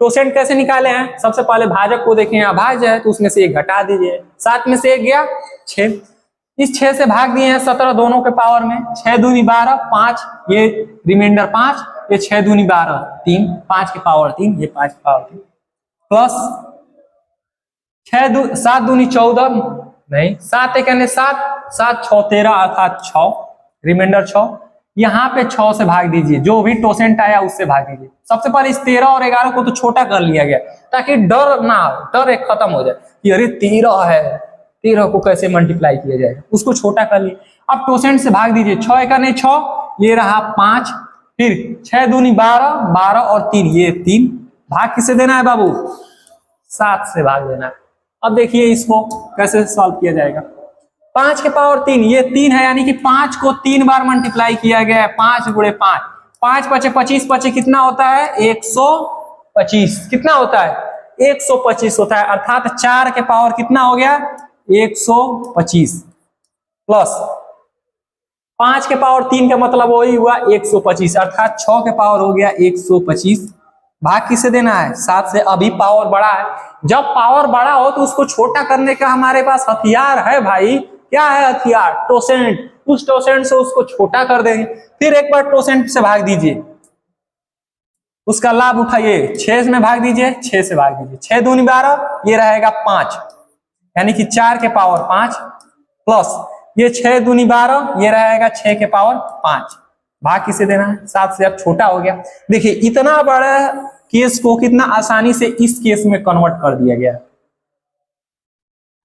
टोसेंट कैसे निकाले हैं? सबसे पहले भाजक को देखें, अभाज्य है तो उसमें से 1 घटा दीजिए, 7 में से 1 गया 6, इस 6 से भाग दिए हैं 17 दोनों के पावर में, 6 दूनी 12, 5 ये रिमाइंडर 5, ये 6 दूनी 12 3, 5 के पावर 3, ये 5 के पावर 3 प्लस 7 दूनी 14 नहीं, 7 एक 7, 7 6 13 अर्थात 6, रिमाइंडर 6, यहाँ पे 6 से भाग दीजिए, जो भी टोसेंट आया उससे भाग दीजिए। सबसे पहले इस 13 और 11 को तो छोटा कर लिया गया ताकि डर ना हो, डर एक खत्म हो जाए कि अरे 13 है, 13 को कैसे मल्टीप्लाई किया जाएगा, उसको छोटा कर लिए। अब टोसेंट से भाग दीजिए, 6 एक 6, ये रहा 5, फिर 6 दूनी 12, 12 और 3 ये 3, भाग किसे देना है बाबू? 7 से भाग देना है। अब देखिए इसको कैसे सॉल्व किया जाएगा। 5 के पावर 3 ये 3 है, यानी कि 5 को 3 बार मल्टीप्लाई किया गया है, 5 गुणे 5, 5 पचे 25, पचे कितना होता है? 125, कितना होता है? 125 होता है, अर्थात 4 के पावर कितना हो गया? 125 प्लस 5 के पावर 3 का मतलब वही हुआ 125, अर्थात 6 के पावर हो गया 125, भाग किसे देना है? 7 से। अभी पावर बड़ा है, जब पावर बड़ा हो तो उसको छोटा करने का हमारे पास हथियार है भाई। क्या है हथियार? टोसेंट। उस टोसेंट से उसको छोटा कर देंगे, फिर एक बार टोसेंट से भाग दीजिए, उसका लाभ उठाइए, 6 में भाग दीजिए, 6 से भाग दीजिए, 6 दूनी 12, ये रहेगा 5, यानी कि 4 के पावर 5 प्लस ये 6 दूनी 12, ये रहेगा 6 के पावर 5, भाग किसे देना है? 7 से। अब छोटा हो गया। देखिए इतना बड़ा केस को कितना आसानी से इस केस में कन्वर्ट कर दिया गया।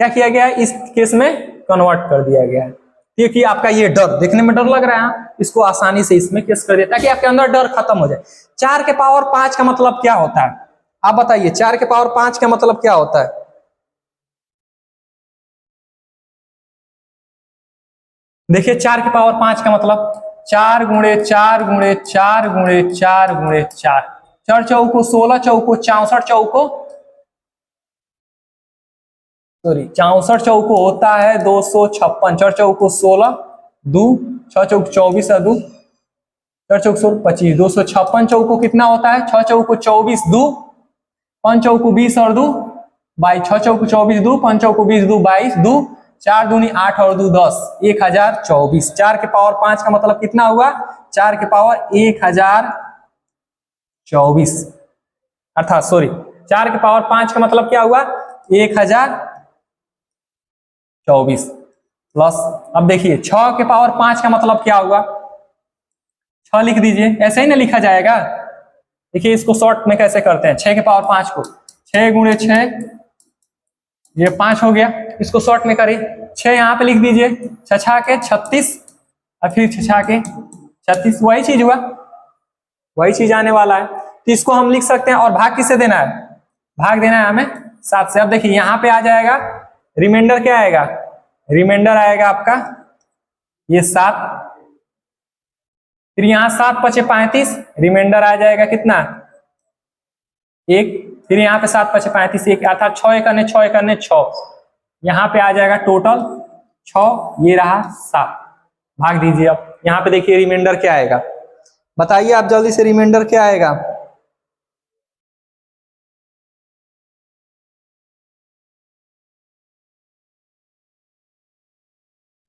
क्या किया गया है? इस केस में कन्वर्ट कर दिया गया है। देखिए आपका ये डर, देखने में डर लग रहा है, इसको आसानी से इसमें केस कर दिया ताकि आपके अंदर डर खत्म हो जाए। 4 के पावर 5 का मतलब क्या होता है? आप बताइए, 4 के पावर 5 का मतलब क्या होता है? देखिए 4 के पावर 5 का मतलब 4 गुणे 4 गुणे 4 गुणे 4 गुणे 4, 4 चौको 16, चौको 64 चौको, सॉरी 64 चौको होता है 256, 4 चौको 16, 2 6 चौक 24 है, 2 4 चौक 16 25, 256 चौको कितना होता है? 6 चौको 24, 2 5 चौको 20 और 2 22, 6 चौको 24, 2 5 चौको 20, 2 22, 2 4 दूनी 8 और 2 10, 1024। 4 के पावर 5 का मतलब कितना हुआ? 4 के पावर 1024, अर्थात सॉरी 4 के पावर 5 का मतलब क्या हुआ? 1024 प्लस, अब देखिए 6 के पावर 5 का मतलब क्या हुआ? 6 लिख दीजिए, ऐसे ही ना लिखा जाएगा। देखिए इसको शॉर्ट में कैसे करते हैं, 6 के पावर 5 को 6 गुणे 6, ये 5 हो गया, इसको शॉर्ट में करिए, 6 यहाँ पे लिख दीजिए, 6 के 36 और फिर 6 के 36, वही चीज हुआ, वही चीज आने वाला है। तो इसको हम लिख सकते हैं, और भाग किसे देना है? भाग देना है हमें 7 से। अब देखिए यहाँ पे आ जाएगा रिमाइंडर, क्या आएगा? रिमाइंडर आएगा आपका ये 7, फिर यहाँ 7 पचे 35, रिमाइंडर आ जाएगा कितना? 1, फिर यहाँ पे 7 पचे 35, 1, अर्थात 6 एक 6, यहाँ पे आ जाएगा टोटल 6, ये रहा 7, भाग दीजिए। अब यहाँ पे देखिए रिमाइंडर क्या आएगा, बताइए आप जल्दी से, रिमाइंडर क्या आएगा?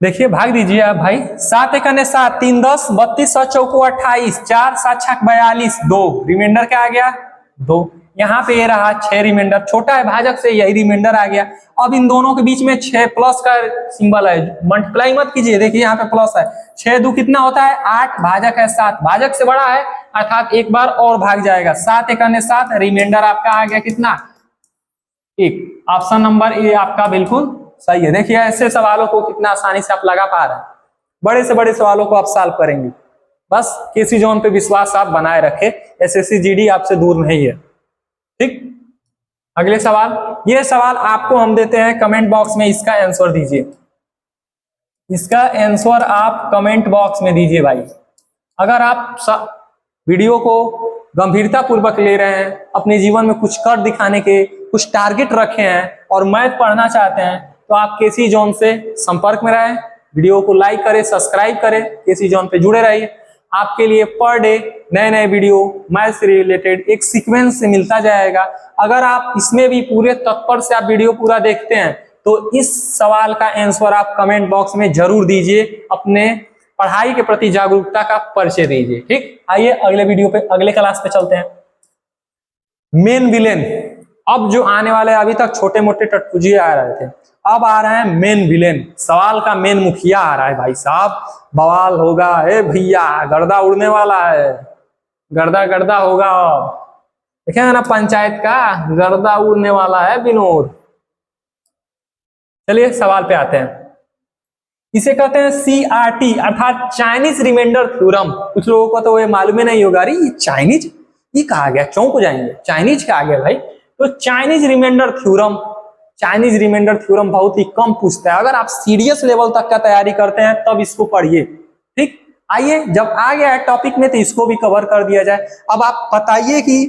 देखिए भाग दीजिए आप भाई, 7 एक 7, 3 10 32, 7 चौको 28, 4 7 6 42, 2, रिमाइंडर क्या आ गया? 2। यहाँ पे ये रहा 6, रिमाइंडर छोटा है भाजक से, यही रिमाइंडर आ गया। अब इन दोनों के बीच में 6 प्लस का सिंबल है, मल्टीप्लाई मत कीजिए, देखिए यहाँ पे प्लस है, 6 2 कितना होता है? 8, भाजक है 7, भाजक से बड़ा है अर्थात एक बार और भाग जाएगा, 7 एक 7, रिमाइंडर आपका आ गया कितना? 1। ऑप्शन नंबर ए आपका बिल्कुल सही है। देखिए ऐसे सवालों को कितना आसानी से आप लगा पा रहे हैं, बड़े से बड़े सवालों को आप सॉल्व करेंगे। बस केसी जॉन पे विश्वास आप बनाए रखें, एसएससी जीडी आपसे दूर नहीं है। ठीक, अगले सवाल, ये सवाल आपको हम देते हैं, कमेंट बॉक्स में इसका आंसर दीजिए, इसका आंसर आप कमेंट बॉक्स में दीजिए भाई। अगर आप वीडियो को गंभीरता पूर्वक ले रहे हैं, अपने जीवन में कुछ कर दिखाने के कुछ टारगेट रखे हैं और मैथ पढ़ना चाहते हैं, तो आप केसी जॉन से संपर्क में रहें, वीडियो को लाइक करें, सब्सक्राइब करें, केसी जॉन पे जुड़े रहिए। आपके लिए पर डे नए नए वीडियो मैथ से रिलेटेड एक सीक्वेंस से मिलता जाएगा। अगर आप इसमें भी पूरे तत्पर से आप वीडियो पूरा देखते हैं तो इस सवाल का आंसर आप कमेंट बॉक्स में जरूर दीजिए, अपने पढ़ाई के प्रति जागरूकता का परिचय दीजिए। ठीक, आइए अगले वीडियो पे, अगले क्लास पे चलते हैं। मेन विलेन, अब जो आने वाले, अभी तक छोटे मोटे टटपुजिए आ रहे थे, अब आ रहे हैं मेन विलेन। सवाल का मेन मुखिया आ रहा है भाई साहब, बवाल होगा। ए भैया गर्दा उड़ने वाला है, गर्दा गर्दा होगा। देखेंगे ना पंचायत का गर्दा उड़ने वाला है विनोद। चलिए सवाल पे आते हैं। इसे कहते हैं CRT अर्थात चाइनीज रिमाइंडर थ्योरम। कुछ लोगों को तो ये मालूम ही नहीं होगा, अरे ये चाइनीज, ये कहा गया, चौंक हो जाएंगे, चाइनीज कहा गया भाई। तो Chinese remainder theorem, Chinese remainder theorem बहुत ही कम पूछता है। अगर आप सीरियस लेवल तक का तैयारी करते हैं तब इसको पढ़िए। ठीक, आइए जब आ गया है टॉपिक में तो इसको भी कवर कर दिया जाए। अब आप बताइए कि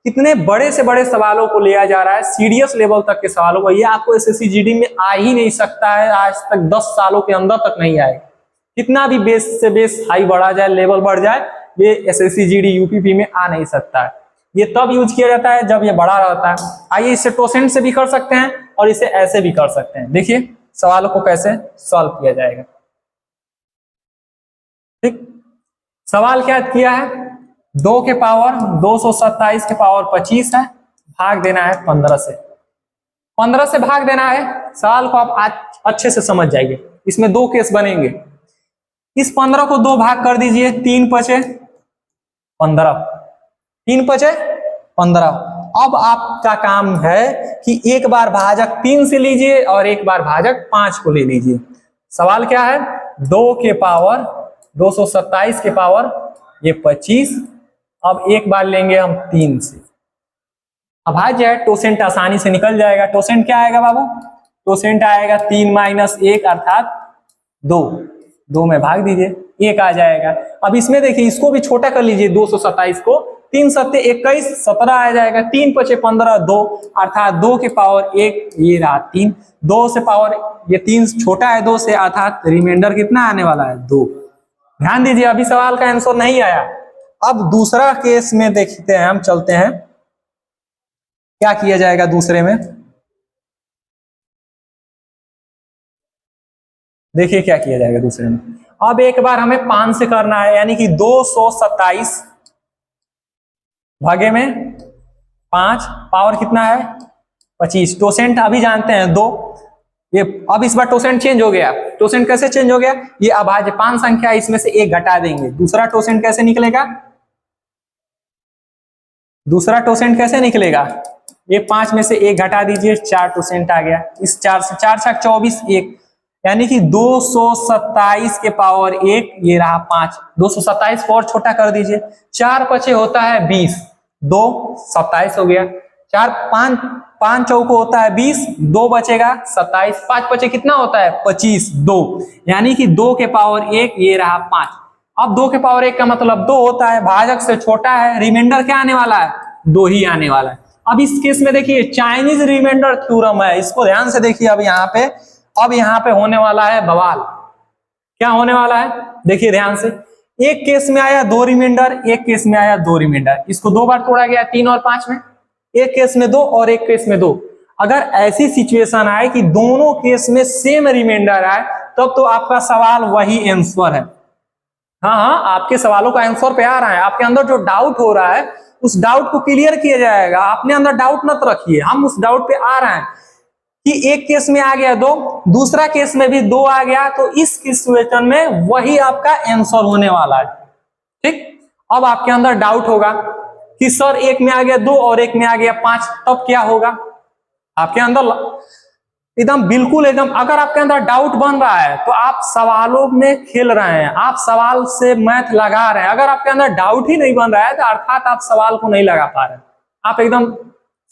कितने बड़े से बड़े सवालों को लिया जा रहा है, सीरियस लेवल तक के सवालों को। ये आपको SSC GD में आ ही नहीं सकता है, आज तक 10 सालों के अंदर तक नहीं आएगा। कितना भी बेस से बेस हाई बढ़ा जाए, लेवल बढ़ जाए, ये SSC GD UPP में आ नहीं सकता है। ये तब यूज किया जाता है जब ये बड़ा रहता है। आइए इसे टोसेंट से भी कर सकते हैं और इसे ऐसे भी कर सकते हैं। देखिए सवालों को कैसे सॉल्व किया जाएगा। ठीक, सवाल क्या किया है, 2 के पावर 227 के पावर 25 है, भाग देना है 15 से। 15 से भाग देना है। सवाल को आप आज अच्छे से समझ जाइए, इसमें 2 केस बनेंगे। इस 15 को 2 भाग कर दीजिए, 3 पचे 15, 3 पचे 15। अब आपका काम है कि एक बार भाजक 3 से लीजिए और एक बार भाजक 5 को ले लीजिए। सवाल क्या है, 2 के पावर 227 के पावर ये 25, अब एक बार लेंगे हम 3 से। अभाज्य है, टोसेंट आसानी से निकल जाएगा। टोसेंट क्या आएगा बाबू, टोसेंट आएगा 3 माइनस 1 अर्थात 2, 2 में भाग दीजिए, 1 आ जाएगा। अब इसमें देखिए, इसको भी छोटा कर लीजिए, 227 को, 3 सत्ते 21, 17 आ जाएगा, 3 पचे 15, 2 अर्थात 2 के पावर 1, ये रहा 3, 2 से पावर ये 3 छोटा है 2 से, अर्थात रिमाइंडर कितना आने वाला है, 2। ध्यान दीजिए, अभी सवाल का आंसर नहीं आया। अब दूसरा केस में देखते हैं, हम चलते हैं क्या किया जाएगा दूसरे में। देखिए क्या किया जाएगा दूसरे में। अब एक बार हमें 5 से करना है, यानी कि 227 भागे में 5, पावर कितना है 25। टोसेंट अभी जानते हैं 2, ये अब इस बार टोसेंट चेंज हो गया। टोसेंट कैसे चेंज हो गया, ये अभाज्य 5 संख्या, इसमें से 1 घटा देंगे। दूसरा टोसेंट कैसे निकलेगा, दूसरा टोसेंट कैसे निकलेगा, ये 5 में से 1 घटा दीजिए, 4 टोसेंट आ गया। इस 4 से 4 छक 24, 1, यानी कि 227 के पावर 1, ये रहा 5। 227 को और छोटा कर दीजिए, 4 पचे होता है 20, 2 27 हो गया। 4 5 चौको होता है 20, 2 बचेगा 27, 5 पचे कितना होता है 25, 2, यानी कि 2 के पावर 1, ये रहा 5। अब 2 के पावर 1 का मतलब 2 होता है, भाजक से छोटा है, रिमाइंडर क्या आने वाला है, 2 ही आने वाला है। अब इस केस में देखिए चाइनीज रिमाइंडर थ्योरम है, इसको ध्यान से देखिए। अब यहाँ पे होने वाला है बवाल। क्या होने वाला है, देखिए ध्यान से। एक केस में आया 2 रिमाइंडर, एक केस में आया 2 रिमाइंडर, इसको 2 बार तोड़ा गया, 3 और 5 में। एक केस में 2 और एक केस में 2। अगर ऐसी सिचुएशन आए कि दोनों केस में सेम रिमाइंडर आए, तब तो आपका सवाल वही आंसर है। हाँ, आपके सवालों का आंसर पे आ रहा है। आपके अंदर जो डाउट हो रहा है उस डाउट को क्लियर किया जाएगा। आपने अंदर डाउट मत रखिए, हम उस डाउट पे आ रहे हैं कि एक केस में आ गया 2, दूसरा केस में भी 2 आ गया, तो इस सिचुएशन में वही आपका आंसर होने वाला है। ठीक, अब आपके अंदर डाउट होगा कि सर एक में आ गया 2 और एक में आ गया 5, तब क्या होगा। आपके अंदर एकदम अगर आपके अंदर डाउट बन रहा है तो आप सवालों में खेल रहे हैं, आप सवाल से मैथ लगा रहे हैं। अगर आपके अंदर डाउट ही नहीं बन रहा है तो अर्थात आप सवाल को नहीं लगा पा रहे, आप एकदम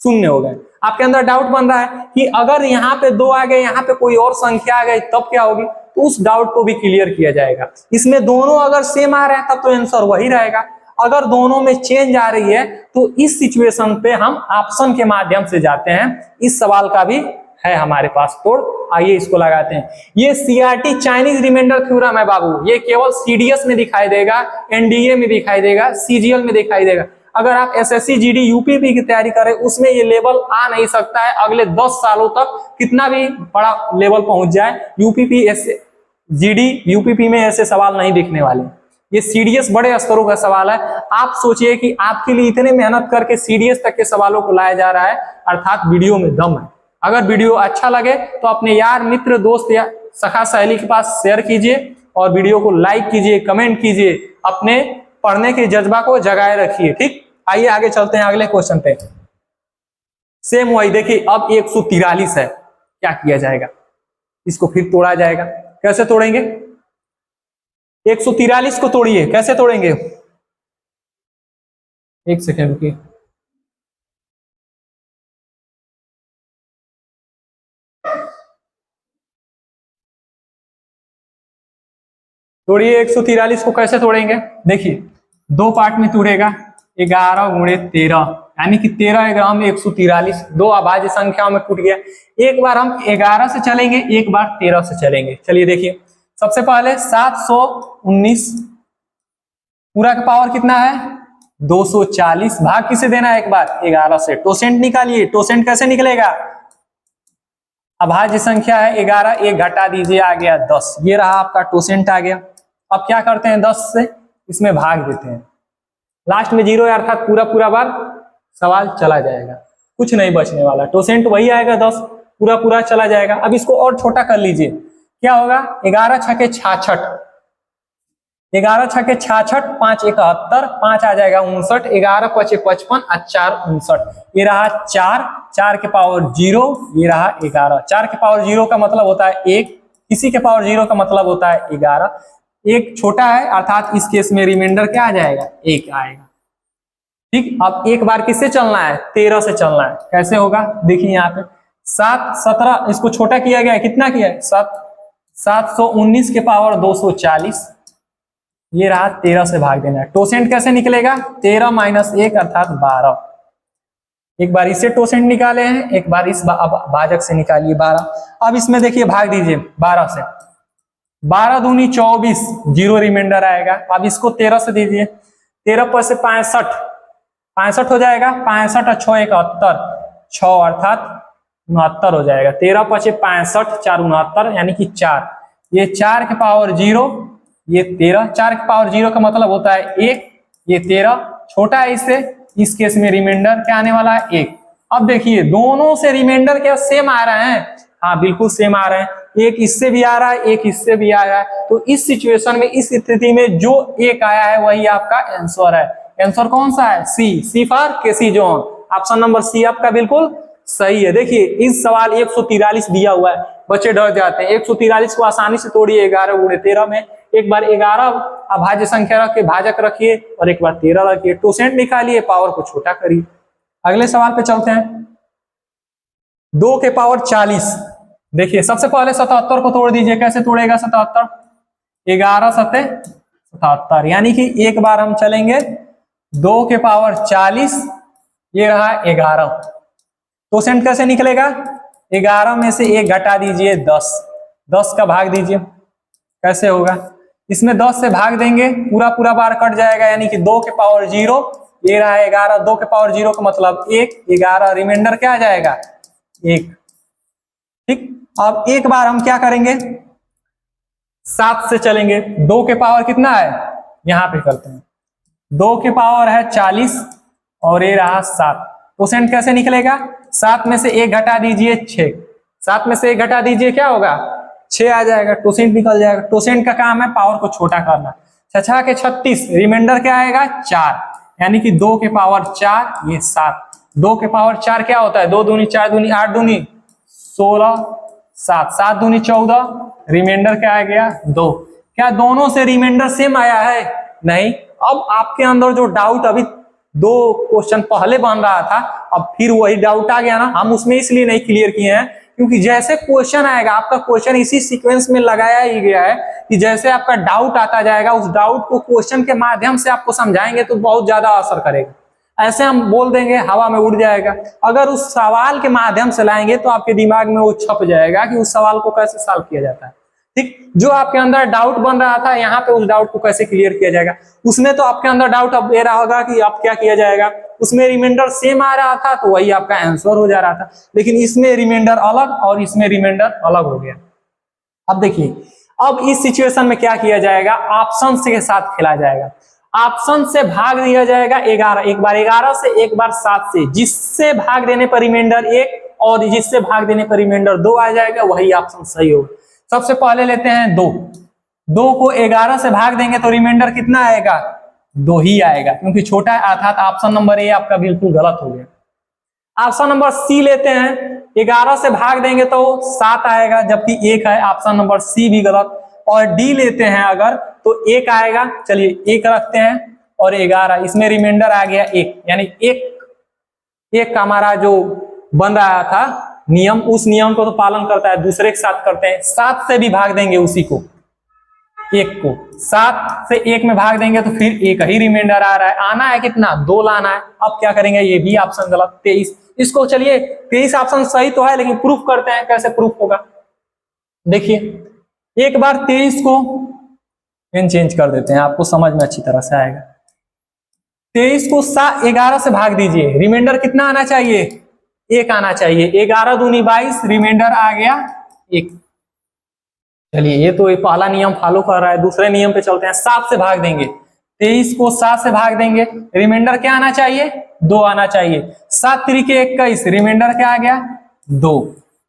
शून्य हो गए। आपके अंदर डाउट बन रहा है कि अगर यहाँ पे 2 आ गए, यहाँ पे कोई और संख्या आ गई, तब क्या होगी, तो उस डाउट को भी क्लियर किया जाएगा। इसमें दोनों अगर सेम आ रहे हैं तब तो आंसर वही रहेगा। अगर दोनों में चेंज आ रही है तो इस सिचुएशन पे हम ऑप्शन के माध्यम से जाते हैं, इस सवाल का भी है हमारे पास तोड़। आइए इसको लगाते हैं। ये सीआरटी चाइनीज रिमाइंडर थ्योरम है बाबू, ये केवल सीडीएस में दिखाई देगा, एनडीए में दिखाई देगा, सीजीएल में दिखाई देगा। अगर आप एसएससी जीडी यूपीपी की तैयारी करें उसमें ये लेवल आ नहीं सकता है अगले 10 सालों तक, कितना भी बड़ा लेवल पहुंच जाए यूपीपी जीडी यूपीपी में ऐसे सवाल नहीं दिखने वाले। ये सीडीएस बड़े स्तरों का सवाल है। आप सोचिए कि आपके लिए इतने मेहनत करके सीडीएस तक के सवालों को लाया जा रहा है, अर्थात वीडियो में दम है। अगर वीडियो अच्छा लगे तो अपने यार मित्र दोस्त या सखा सहेली के पास शेयर कीजिए और वीडियो को लाइक कीजिए, कमेंट कीजिए, अपने पढ़ने के जज्बा को जगाए रखिए। ठीक, आइए आगे चलते हैं अगले क्वेश्चन पे। सेम वही देखिए, अब 143 है, क्या किया जाएगा? इसको फिर तोड़ा जाएगा। कैसे तोड़ेंगे? 143 को तोड़िए, कैसे तोड़ेंगे? एक सेकेंड रुकिए। तोड़िए 143 को, कैसे तोड़ेंगे? देखिए, दो पार्ट में तोड़ेगा, 11 गुणे 13, यानी कि 13 ग्राम 143, दो अभाज्य संख्याओं में टूट गया। एक बार हम 11 से चलेंगे, एक बार 13 से चलेंगे। चलिए देखिए, सबसे पहले 719 पूरा का पावर कितना है? 240, भाग किसे देना है? एक बार 11 से। टोसेंट निकालिए, टोसेंट कैसे निकलेगा? अभाज्य संख्या है 11, एक घटा दीजिए, आ गया 10, ये रहा आपका टोसेंट आ गया। अब क्या करते हैं? 10 से इसमें भाग देते हैं, लास्ट में 0 है, अर्थात पूरा पूरा बार सवाल चला जाएगा, कुछ नहीं बचने वाला। टोसेंट वही आएगा 10, पूरा पूरा चला जाएगा। अब इसको और छोटा कर लीजिए, क्या होगा? 11 छके 66, 11 छके 66, 5 71, 5 आ जाएगा 59, 11 पचे 55, 4 59, ये रहा 4, 4 के पावर 0, ये रहा 11। 4 के पावर 0 का मतलब होता है 1, इसी के पावर 0 का मतलब होता है 11। एक छोटा है, अर्थात इस केस में रिमाइंडर क्या आ जाएगा? 1 आएगा। ठीक, अब एक बार किससे चलना है? 13 से चलना है। कैसे होगा? देखिए यहाँ पे 7 17, इसको छोटा किया गया है, कितना किया है? 719 के पावर 240, ये रहा 13 से भाग देना है। टोसेंट कैसे निकलेगा? 13 माइनस 1 अर्थात 12। एक बार इससे टोसेंट निकाले हैं, एक बार इस भाजक से निकालिए 12। अब इसमें देखिए भाग दीजिए 12 से, 12 दूनी 24, 0 रिमाइंडर आएगा। अब इसको 13 से दीजिए, 13 पर से 65, 65 हो जाएगा, 65 और 6 71, 6 अर्थात 69 हो जाएगा। 13 पचे 65, 4 69, यानी कि 4, ये 4 के पावर 0, ये 13, 4 के पावर 0 का मतलब होता है 1, ये 13 छोटा है इससे, इस केस में रिमाइंडर क्या आने वाला है? 1। अब देखिए दोनों से रिमाइंडर क्या सेम आ रहे हैं? हाँ बिल्कुल सेम आ रहे हैं, एक इससे भी आ रहा है, एक इससे भी आ रहा है। तो इस सिचुएशन में, इस स्थिति में जो एक आया है वही आपका आंसर है। आंसर कौन सा है? C for KC zone. Option number C आपका बिल्कुल सही है। देखिए इस सवाल 143 दिया हुआ है, बच्चे डर जाते हैं। 143 को आसानी से तोड़िए 11 गुणे 13 में। एक बार 11 अभाज्य संख्या रख के भाजक रखिए और एक बार 13 रखिए, टोसेंट निकालिए, पावर को छोटा करिए। अगले सवाल पे चलते हैं। 2 के पावर 40, देखिए सबसे पहले 77 को तोड़ दीजिए। कैसे तोड़ेगा 77? 11 सत्ते 77, यानी कि एक बार हम चलेंगे 2 के पावर 40, ये रहा 11। टोसेंट कैसे निकलेगा? 11 में से 1 घटा दीजिए 10, 10 का भाग दीजिए। कैसे होगा? इसमें 10 से भाग देंगे, पूरा पूरा बार कट जाएगा, यानी कि 2 के पावर 0, ये रहा 11, 2 के पावर 0 का मतलब 1, 11 रिमाइंडर क्या आ जाएगा? 1। ठीक, अब एक बार हम क्या करेंगे? 7 से चलेंगे। 2 के पावर कितना है? यहां पे करते हैं, 2 के पावर है 40 और ये रहा 7। टोसेंट कैसे निकलेगा? 7 में से 1 घटा दीजिए 6, 7 में से 1 घटा दीजिए, क्या होगा? 6 आ जाएगा, टोसेंट निकल जाएगा। टोसेंट का काम है पावर को छोटा करना। 6 के 36, रिमाइंडर क्या आएगा? 4, यानी कि 2 के पावर 4, ये 7। 2 के पावर 4 क्या होता है? 2 दूनी 4 दूनी 8 दूनी 16, 7, 7 दूनी 14, रिमाइंडर क्या आ गया? 2। क्या दोनों से रिमाइंडर सेम आया है? नहीं। अब आपके अंदर जो डाउट अभी 2 क्वेश्चन पहले बन रहा था, अब फिर वही डाउट आ गया ना। हम उसमें इसलिए नहीं क्लियर किए हैं क्योंकि जैसे क्वेश्चन आएगा, आपका क्वेश्चन इसी सीक्वेंस में लगाया ही गया है कि जैसे आपका डाउट आता जाएगा, उस डाउट को क्वेश्चन के माध्यम से आपको समझाएंगे तो बहुत ज्यादा असर करेगा। ऐसे हम बोल देंगे हवा में उड़ जाएगा। अगर उस सवाल के माध्यम से लाएंगे तो आपके दिमाग में वो छप जाएगा कि उस सवाल को कैसे सॉल्व किया जाता है। ठीक, जो आपके अंदर डाउट बन रहा था यहाँ पे उस डाउट को कैसे क्लियर किया जाएगा, उसमें तो आपके अंदर डाउट अब ये रहा होगा कि अब क्या किया जाएगा, उसमें रिमाइंडर सेम आ रहा था तो वही आपका आंसर हो जा रहा था, लेकिन इसमें रिमाइंडर अलग और इसमें रिमाइंडर अलग हो गया। अब देखिए, अब इस सिचुएशन में क्या किया जाएगा, ऑप्शन के साथ खेला जाएगा। ऑप्शन से भाग दिया जाएगा 11, एक बार 11 से, एक बार 7 से, जिससे भाग देने पर रिमाइंडर 1 और जिससे भाग देने पर रिमाइंडर 2 आ जाएगा, वही ऑप्शन सही होगा। सबसे पहले लेते हैं 2 को 11 से भाग देंगे तो रिमाइंडर कितना आएगा, 2 ही आएगा, क्योंकि छोटा है, अर्थात ऑप्शन नंबर ए आपका बिल्कुल गलत हो गया। ऑप्शन नंबर सी लेते हैं, 11 से भाग देंगे तो 7 आएगा, जबकि 1 है, ऑप्शन नंबर सी भी गलत। और डी लेते हैं अगर तो 1 आएगा, चलिए 1 रखते हैं और 11, इसमें रिमाइंडर आ गया 1, यानी 1 का हमारा जो बन रहा था नियम, उस नियम को तो पालन करता है, दूसरे के साथ करते हैं। 7 से भी भाग देंगे उसी को, 1 को 7 से 1 में भाग देंगे तो फिर 1 ही रिमाइंडर आ रहा है, आना है कितना, 2 लाना है। अब क्या करेंगे, ये भी ऑप्शन गलत, 23, इसको चलिए 23 ऑप्शन सही तो है, लेकिन प्रूफ करते हैं, कैसे प्रूफ होगा, देखिए एक बार 23 को पेन चेंज कर देते हैं, आपको समझ में अच्छी तरह से आएगा। 23 को 11 से भाग दीजिए, रिमाइंडर कितना आना चाहिए, 1 आना चाहिए, 11 दूनी 22, रिमाइंडर आ गया 1। चलिए ये तो पहला नियम फॉलो कर रहा है, दूसरे नियम पे चलते हैं। 7 से भाग देंगे, 23 को 7 से भाग देंगे, रिमाइंडर क्या आना चाहिए, 2 आना चाहिए। 7 तरीके 21, रिमाइंडर क्या आ गया, 2,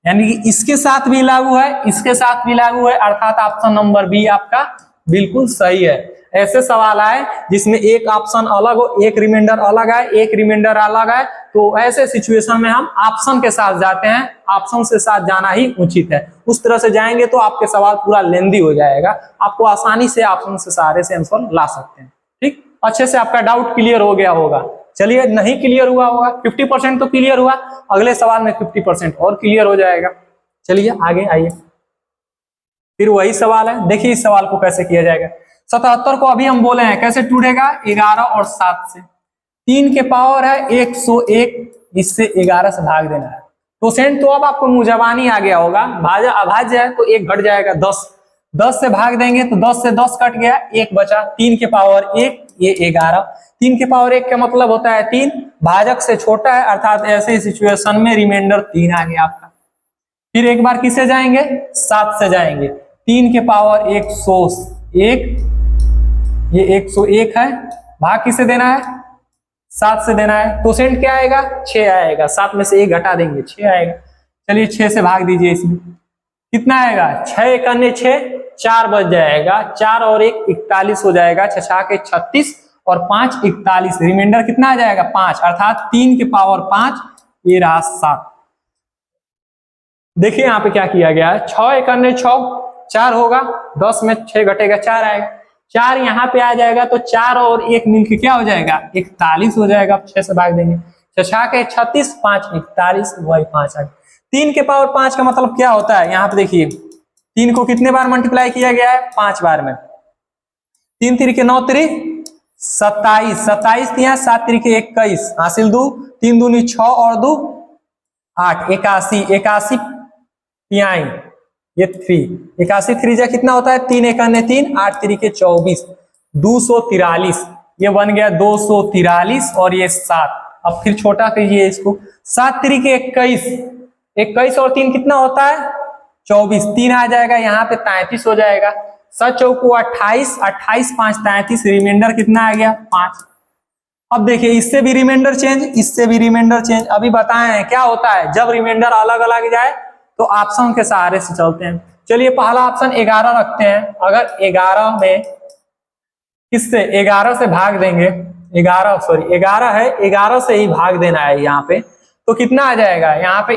यानी कि इसके साथ भी लागू है, इसके साथ भी लागू है, अर्थात ऑप्शन नंबर बी आपका बिल्कुल सही है। ऐसे सवाल आए जिसमें एक ऑप्शन अलग हो, एक रिमाइंडर अलग है, एक रिमाइंडर अलग है, तो ऐसे सिचुएशन में हम ऑप्शन के साथ जाते हैं, ऑप्शन के साथ जाना ही उचित है। उस तरह से जाएंगे तो आपके सवाल पूरा लेंदी हो जाएगा, आपको आसानी से ऑप्शन से सारे से आंसर ला सकते हैं। ठीक, अच्छे से आपका डाउट क्लियर हो गया होगा। चलिए नहीं क्लियर हुआ होगा, 50% तो क्लियर हुआ, अगले सवाल में 50% और क्लियर हो जाएगा। चलिए आगे आइए, फिर वही सवाल है, देखिए इस सवाल को कैसे किया जाएगा। 77 को अभी हम बोले हैं कैसे टूटेगा, 11 और 7 से, 3 के पावर है 101, इससे 11 से भाग देना है। तो सेंट तो अब आपको मुंहजबानी आ गया होगा, भाज्य अभाज्य है तो 1 घट जाएगा 10, 10 से भाग देंगे तो 10 से 10 कट गया, 1 बचा, 3 के पावर 1, ये 11, 3 के पावर 1 का मतलब होता है 3, भाजक से छोटा है, अर्थात ऐसे सिचुएशन में रिमाइंडर 3 आ गया आपका। फिर एक बार किससे जाएंगे, 7 से जाएंगे, 3 के पावर 101, ये 101 है, भाग किससे देना है, 7 से देना है, तो सेंट क्या आएगा, 6 आएगा, 7 में से 1 घटा देंगे 6 आएगा। चलिए 6 से भाग दीजिए, इसमें कितना आएगा, 6 × 6 4 बच जाएगा, 4 और 1 41 हो जाएगा, 6 के 36 और 5 41, रिमाइंडर कितना आ जाएगा 5, अर्थात 3 के पावर 5, ये रहा 7। देखिए यहाँ पे क्या किया गया है, 6 × 6 4 होगा, 10 में 6 घटेगा 4 आएगा, 4 यहाँ पे आ जाएगा तो 4 और 1 मिलके क्या हो जाएगा 41 हो जाएगा, 6 से भाग देंगे, 6 के 36, 5 41, वही 5 आ गया। 3 के पावर 5 का मतलब क्या होता है, यहाँ पे देखिए 3 को कितने बार मल्टीप्लाई किया गया है, 5 बार में, 3 3 9 27, 27 दिया, 7 3 21, हासिल 2, 3 दूनी 6 और 2 8, 81, 81 तिहाई, ये 3, 81 3 कितना होता है, 3 1 3, 8 3 24, 243, ये बन गया 243 और ये 7। अब फिर छोटा कीजिए इसको, 7 3 21, 21 और 3 कितना होता है 24, 3 आ जाएगा यहाँ पे 33 हो जाएगा, 7 चौको 28, 28 5 33, रिमाइंडर कितना आ गया 5। अब देखिए इससे भी रिमाइंडर चेंज, इससे भी रिमाइंडर चेंज, अभी बताए हैं क्या होता है जब रिमाइंडर अलग अलग जाए तो ऑप्शन के सहारे से चलते हैं। चलिए पहला ऑप्शन 11 रखते हैं, अगर 11 में किससे 11 से भाग देंगे, 11 है, 11 से ही भाग देना है यहाँ पे, तो कितना आ जाएगा, यहाँ पे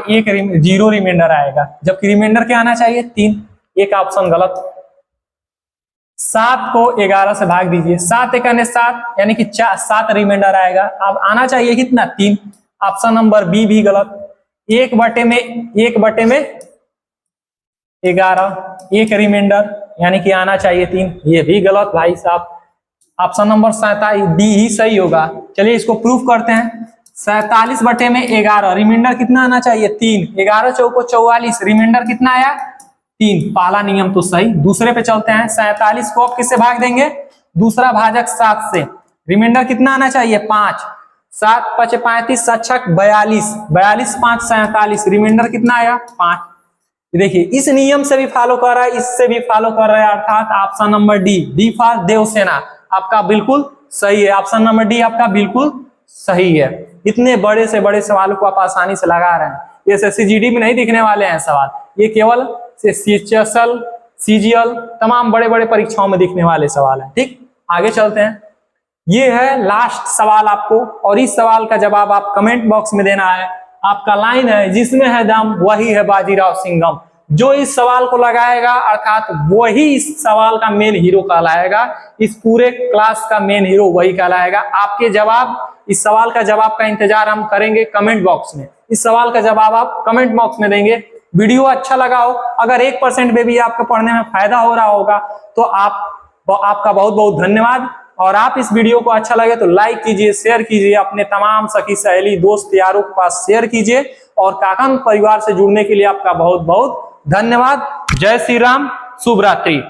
0 रिमाइंडर आएगा, जबकि रिमाइंडर क्या आना चाहिए 3, एक ऑप्शन गलत। 7 को 11 से भाग दीजिए, 7 1 7, यानी कि 7 रिमाइंडर आएगा, अब आना चाहिए कितना 3, ऑप्शन नंबर बी भी गलत। 1 बटे में 11, 1 रिमाइंडर, यानी कि आना चाहिए 3, ये भी गलत भाई साहब। ऑप्शन नंबर 47 डी ही सही होगा। चलिए इसको प्रूफ करते हैं। 47/11 रिमाइंडर कितना आना चाहिए 3, 11 चौको 44, रिमाइंडर कितना आया 3। पहला नियम तो सही। दूसरे पे चलते हैं। 47 को आप किससे भाग देंगे, दूसरा भाजक 7 से, रिमाइंडर कितना आना चाहिए 5। 7 5 35 7 6 42, 42 5 47, रिमाइंडर कितना आया 5। देखिए इस नियम से भी फॉलो कर रहा है, इससे भी फॉलो कर रहा है, अर्थात option number D for Devasena आपका बिल्कुल सही है। ऑप्शन नंबर डी आपका बिल्कुल सही है। इतने बड़े से बड़े सवालों को आप आसानी से लगा रहे हैं। ये SSC/GD में नहीं दिखने वाले हैं सवाल, ये केवल CHSL CGL तमाम बड़े बड़े परीक्षाओं में दिखने वाले सवाल हैं। ठीक, आगे चलते हैं। ये है लास्ट सवाल आपको, और इस सवाल का जवाब आप कमेंट बॉक्स में देना है। आपका लाइन है, जिसमें है दम वही है बाजीराव सिंघम। जो इस सवाल को लगाएगा अर्थात वही इस सवाल का मेन हीरो कहलाएगा, इस पूरे क्लास का मेन हीरो वही कहलाएगा। आपके जवाब, इस सवाल का जवाब का इंतजार हम करेंगे कमेंट बॉक्स में। इस सवाल का जवाब आप कमेंट बॉक्स में देंगे। वीडियो अच्छा लगा हो, अगर 1% में भी आपको पढ़ने में फायदा हो रहा होगा तो आपका बहुत बहुत धन्यवाद। और आप इस वीडियो को अच्छा लगे तो लाइक कीजिए, शेयर कीजिए, अपने तमाम सखी सहेली दोस्त यारों के पास शेयर कीजिए। और काकन परिवार से जुड़ने के लिए आपका बहुत बहुत धन्यवाद। जय श्री राम, शुभ रात्रि।